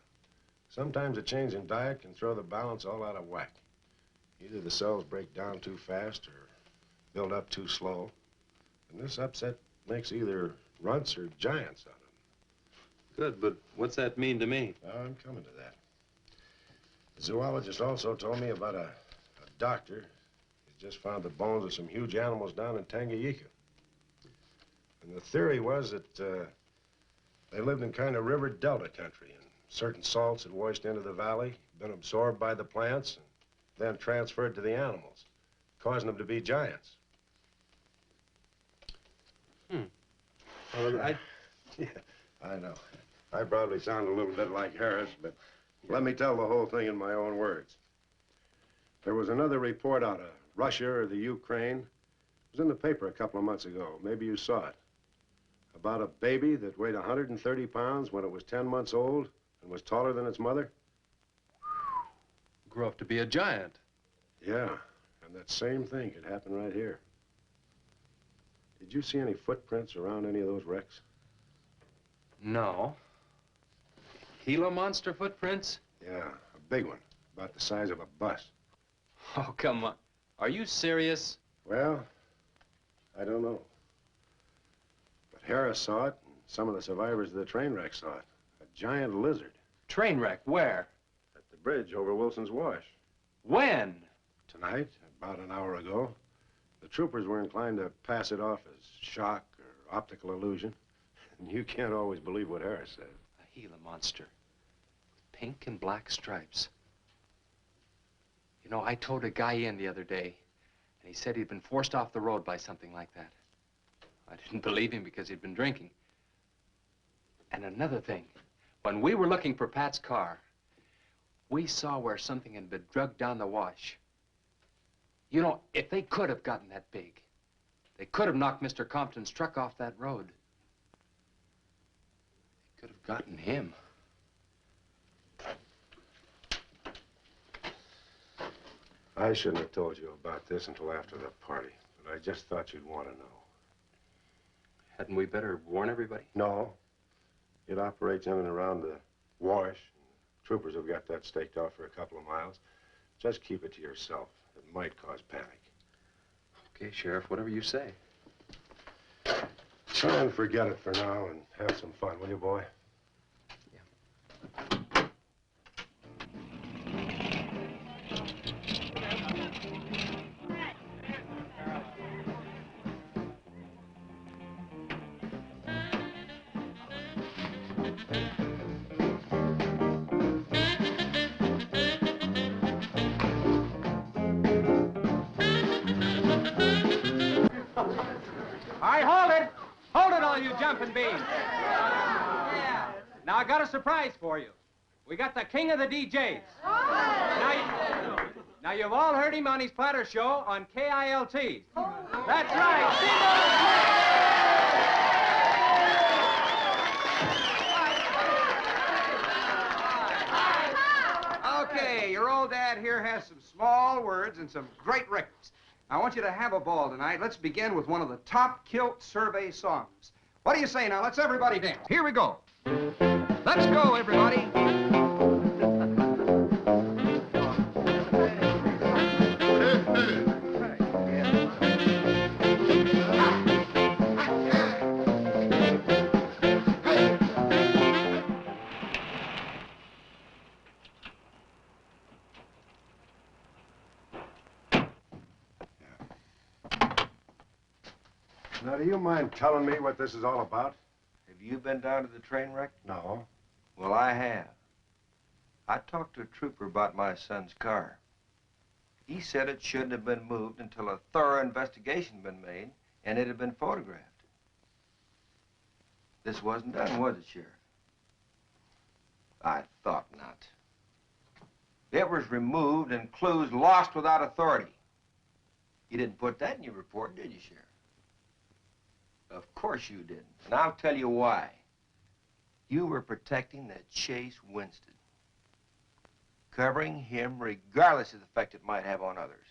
Sometimes a change in diet can throw the balance all out of whack. Either the cells break down too fast or build up too slow. And this upset makes either runts or giants out of them. Good, but what's that mean to me? Well, I'm coming to that. The zoologist also told me about a doctor. He just found the bones of some huge animals down in Tanganyika. And the theory was that they lived in kind of river delta country, and certain salts had washed into the valley, been absorbed by the plants, and then transferred to the animals, causing them to be giants. Well, Yeah, I know. I probably sound a little bit like Harris, but let me tell the whole thing in my own words. There was another report out of Russia or the Ukraine. It was in the paper a couple of months ago. Maybe you saw it. About a baby that weighed 130 pounds when it was 10 months old and was taller than its mother. grew up to be a giant. Yeah, and that same thing could happen right here. Did you see any footprints around any of those wrecks? No. Gila Monster footprints? Yeah, a big one, about the size of a bus. Oh, come on. Are you serious? Well, I don't know. But Harris saw it, and some of the survivors of the train wreck saw it. A giant lizard. Train wreck, where? At the bridge over Wilson's Wash. When? Tonight, about an hour ago. The troopers were inclined to pass it off as shock or optical illusion. And you can't always believe what Harris said. A Gila Monster. Pink and black stripes. You know, I towed a guy in the other day, and he said he'd been forced off the road by something like that. I didn't believe him because he'd been drinking. And another thing, when we were looking for Pat's car, we saw where something had been drugged down the wash. You know, if they could have gotten that big, they could have knocked Mr. Compton's truck off that road. They could have gotten him. I shouldn't have told you about this until after the party, but I just thought you'd want to know. Hadn't we better warn everybody? No. It operates in and around the wash. Troopers have got that staked out for a couple of miles. Just keep it to yourself. It might cause panic. Okay, Sheriff, whatever you say. Try and forget it for now and have some fun, will you, boy? Jumping beans. Yeah. Now, I got a surprise for you. We got the king of the DJs. Now, you've all heard him on his platter show on KILT. That's right. Okay, your old dad here has some small words and some great records. I want you to have a ball tonight. Let's begin with one of the top kilt survey songs. What do you say now? Let's everybody dance. Here we go. Let's go, everybody. Now, do you mind telling me what this is all about? Have you been down to the train wreck? No. Well, I have. I talked to a trooper about my son's car. He said it shouldn't have been moved until a thorough investigation had been made and it had been photographed. This wasn't done, was it, Sheriff? I thought not. It was removed and clues lost without authority. You didn't put that in your report, did you, Sheriff? Of course you didn't, and I'll tell you why. You were protecting that Chase Winston, covering him regardless of the effect it might have on others.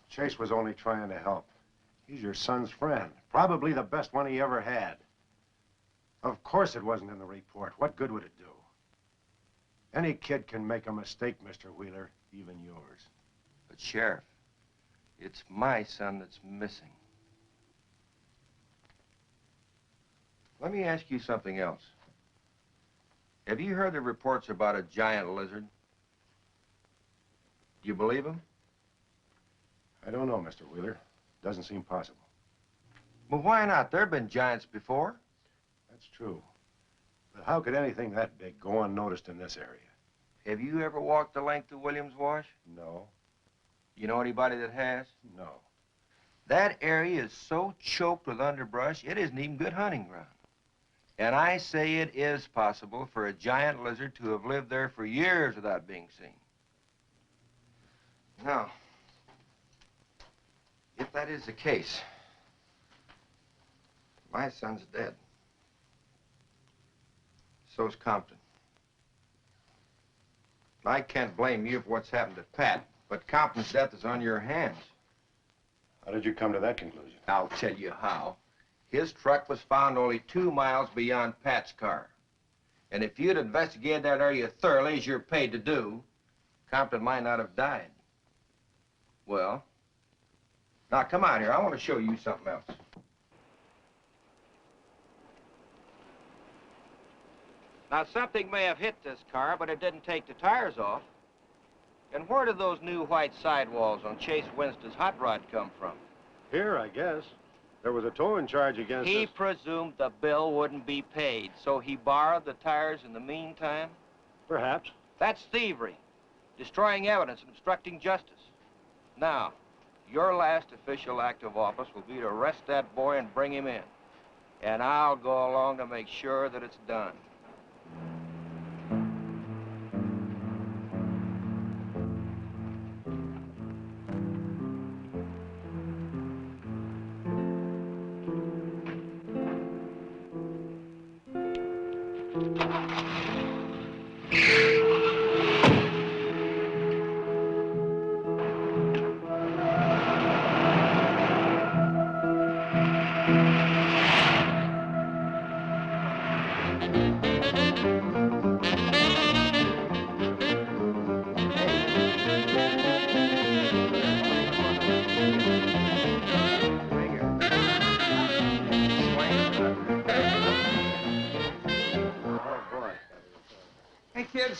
Chase was only trying to help. He's your son's friend, probably the best one he ever had. Of course it wasn't in the report. What good would it do? Any kid can make a mistake, Mr. Wheeler, even yours. But, Sheriff, it's my son that's missing. Let me ask you something else. Have you heard the reports about a giant lizard? Do you believe them? I don't know, Mr. Wheeler. Doesn't seem possible. Well, why not? There have been giants before. That's true. But how could anything that big go unnoticed in this area? Have you ever walked the length of Williams Wash? No. You know anybody that has? No. That area is so choked with underbrush, it isn't even good hunting ground. And I say it is possible for a giant lizard to have lived there for years without being seen. Now, if that is the case, my son's dead. So's Compton. I can't blame you for what's happened to Pat, but Compton's death is on your hands. How did you come to that conclusion? I'll tell you how. His truck was found only 2 miles beyond Pat's car. And if you'd investigated that area thoroughly, as you're paid to do, Compton might not have died. Well, now come out here. I want to show you something else. Now, something may have hit this car, but it didn't take the tires off. And where did those new white sidewalls on Chase Winston's hot rod come from? Here, I guess. There was a towing charge against He us. presumed the bill wouldn't be paid, so he borrowed the tires in the meantime? Perhaps. That's thievery, destroying evidence and obstructing justice. Now, your last official act of office will be to arrest that boy and bring him in. And I'll go along to make sure that it's done.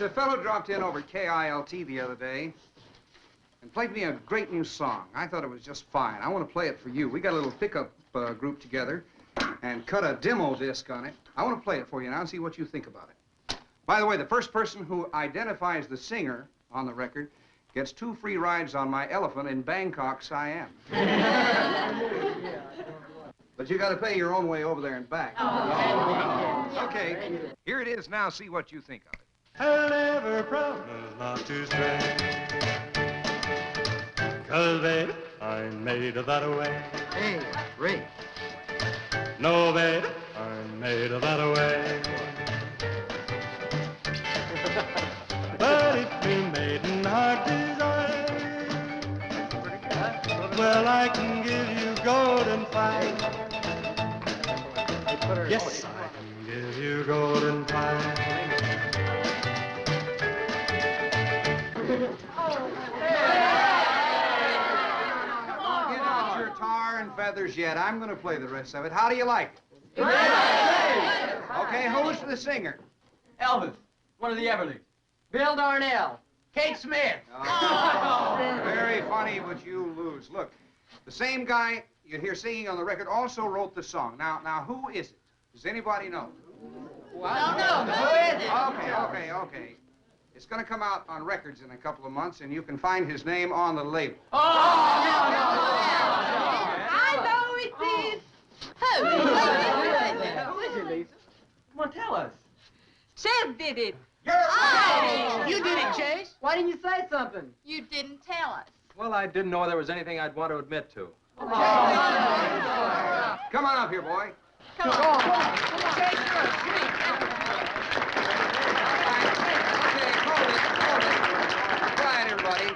A fellow dropped in over KILT the other day and played me a great new song. I thought it was just fine. I want to play it for you. We got a little pickup group together and cut a demo disc on it. I want to play it for you now and see what you think about it. By the way, the first person who identifies the singer on the record gets 2 free rides on my elephant in Bangkok, Siam. But you got to pay your own way over there and back. Oh. Okay, here it is now. See what you think of it. I'll never promise not to stray, 'cause baby, I'm made of that way. Hey, Ray. No, baby, I'm made of that way. But if we made in our desire, well, I can give you golden fire. Yes, I can give you golden fire. Get out your tar and feathers yet. I'm going to play the rest of it. How do you like it? Okay, who's the singer? Elvis, one of the Everlys. Bill Darnell. Kate Smith. Oh, very funny, but you lose. Look, the same guy you hear singing on the record also wrote the song. Now, who is it? Does anybody know? Well, no. Who is it? Okay. It's going to come out on records in a couple of months, and you can find his name on the label. Oh, I know it is. Who? Who is it, Lisa? Come on, tell us. Chase did it. You did it, Chase. Why didn't you say something? You didn't tell us. Well, I didn't know there was anything I'd want to admit to. Come on up here, boy. Come on. Chase, you're a freak. Quiet, everybody.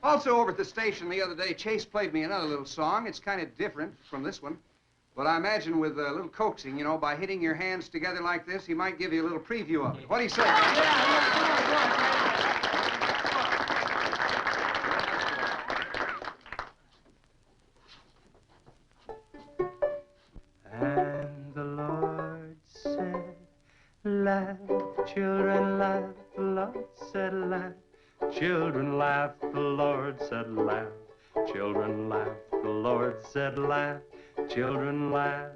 Also, over at the station the other day, Chase played me another little song. It's kind of different from this one. But I imagine with a little coaxing, you know, by hitting your hands together like this, he might give you a little preview of it. What do you say? And the Lord said, laugh, children, laugh. The Lord said, laugh. Children laugh. The Lord said, laugh. Children laugh. The Lord said, laugh. Children laugh.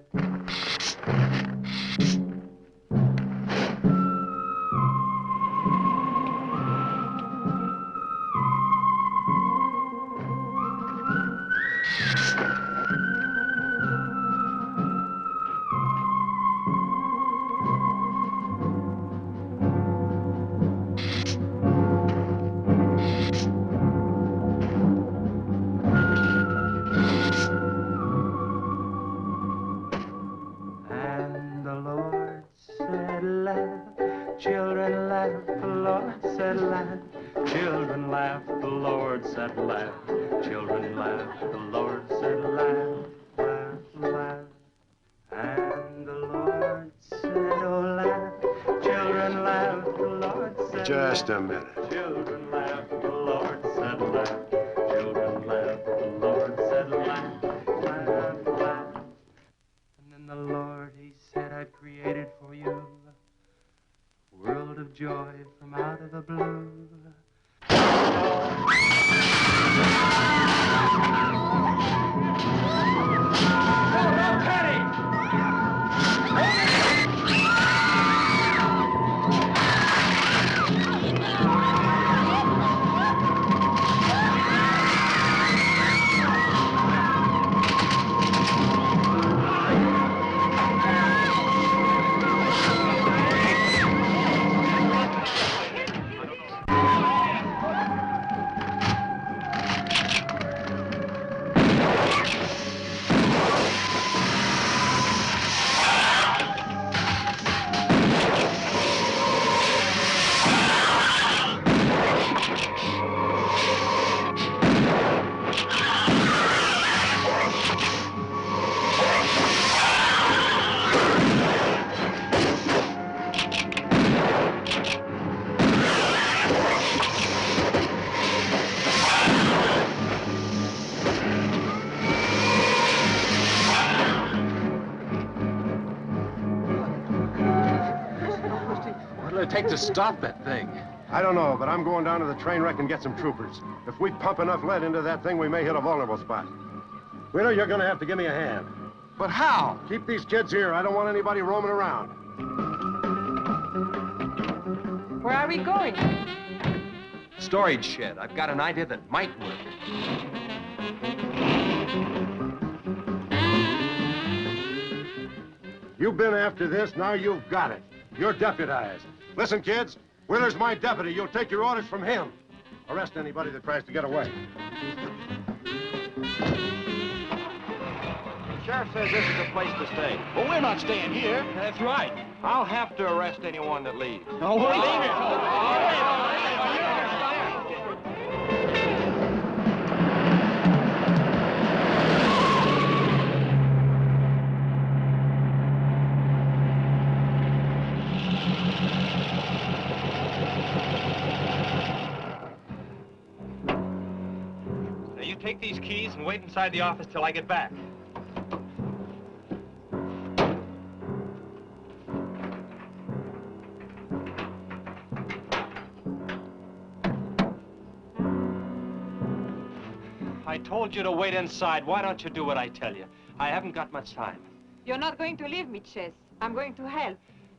Children laugh, the Lord said laugh. Children laugh, the Lord said laugh. Children laugh, the Lord said laugh. Laugh, laugh. And the Lord said, oh, laugh. Children laugh, the Lord said Just laugh. a minute. Children laugh, the Lord said laugh. Children laugh, the Lord said laugh. Laugh, laugh. And then the Lord, he said, I've created for you of joy from out of the blue. Take to stop that thing? I don't know, but I'm going down to the train wreck and get some troopers. If we pump enough lead into that thing, we may hit a vulnerable spot. Wheeler, you're gonna have to give me a hand. But how? Keep these kids here. I don't want anybody roaming around. Where are we going? Storage shed. I've got an idea that might work. You've been after this, now you've got it. You're deputized. Listen, kids, Wheeler's my deputy. You'll take your orders from him. Arrest anybody that tries to get away. The sheriff says this is the place to stay. Well, we're not staying here. That's right. I'll have to arrest anyone that leaves. No, we're leaving. Take these keys and wait inside the office till I get back. I told you to wait inside. Why don't you do what I tell you? I haven't got much time. You're not going to leave me, Chess. I'm going to help.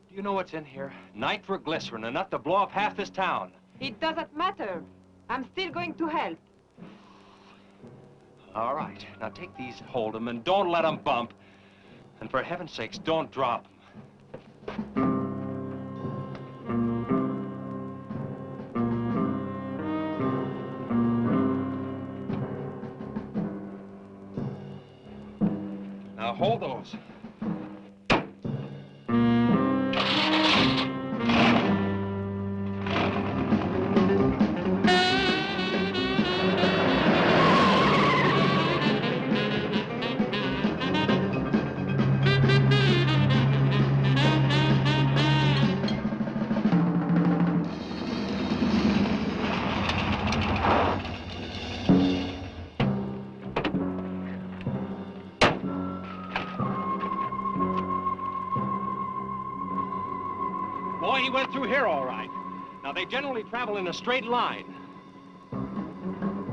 Do you know what's in here? Nitroglycerin, enough to blow up half this town. It doesn't matter. I'm still going to help. All right. Now take these, hold them, and don't let them bump. And for heaven's sakes, don't drop them. Now hold those. Boy, he went through here all right. Now, they generally travel in a straight line.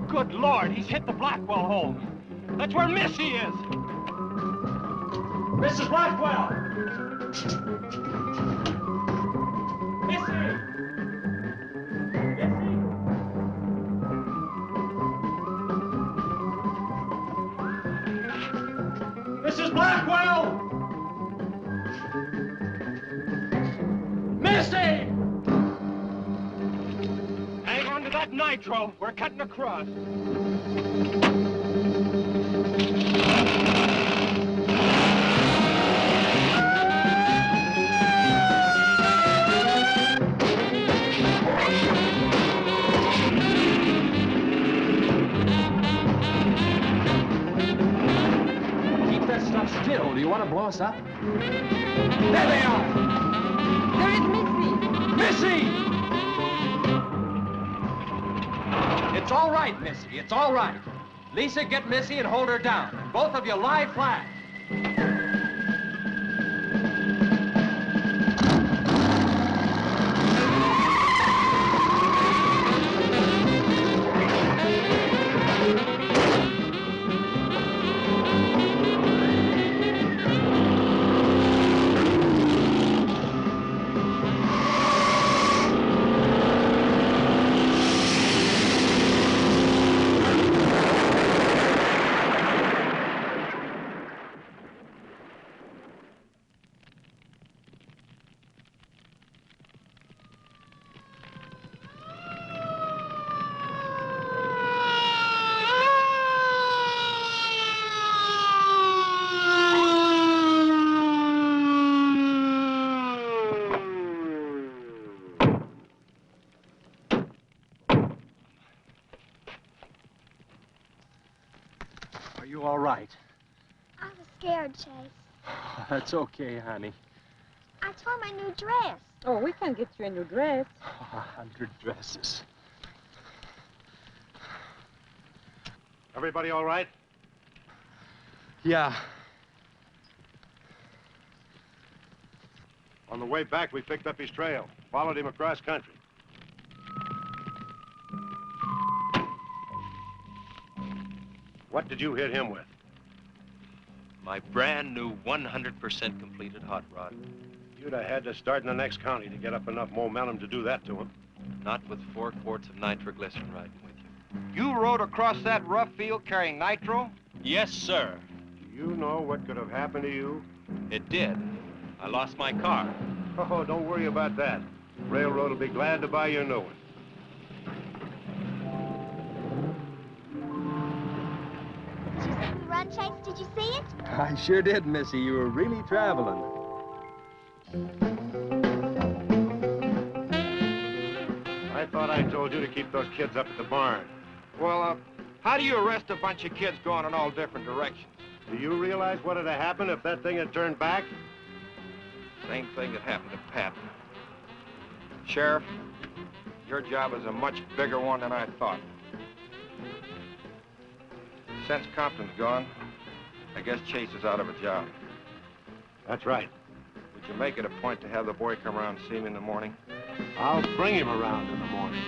Good Lord, he's hit the Blackwell home. That's where Missy is. Mrs. Blackwell! Missy! Missy! Mrs. Blackwell! Missy! Hang on to that nitro. We're cutting across. Keep that stuff still. Do you want to blow us up? There they are! There is Missy! Missy! It's all right, Missy. It's all right. Lisa, get Missy and hold her down. Both of you lie flat. hard, Chase. That's okay, honey. I tore my new dress. Oh, we can get you a new dress. 100 dresses. Everybody all right? Yeah. On the way back, we picked up his trail, followed him across country. What did you hit him with? My brand new 100% completed hot rod. You'd have had to start in the next county to get up enough momentum to do that to him. Not with 4 quarts of nitroglycerin riding with you. You rode across that rough field carrying nitro? Yes, sir. Do you know what could have happened to you? It did. I lost my car. Oh, don't worry about that. Railroad will be glad to buy you a new one. Did you see me run, Chase? Did you see it? I sure did, Missy. You were really traveling. I thought I told you to keep those kids up at the barn. Well, how do you arrest a bunch of kids going in all different directions? Do you realize what would have happened if that thing had turned back? Same thing that happened to Pat. Sheriff, your job is a much bigger one than I thought. Since Compton's gone, I guess Chase is out of a job. That's right. Would you make it a point to have the boy come around and see me in the morning? I'll bring him around in the morning.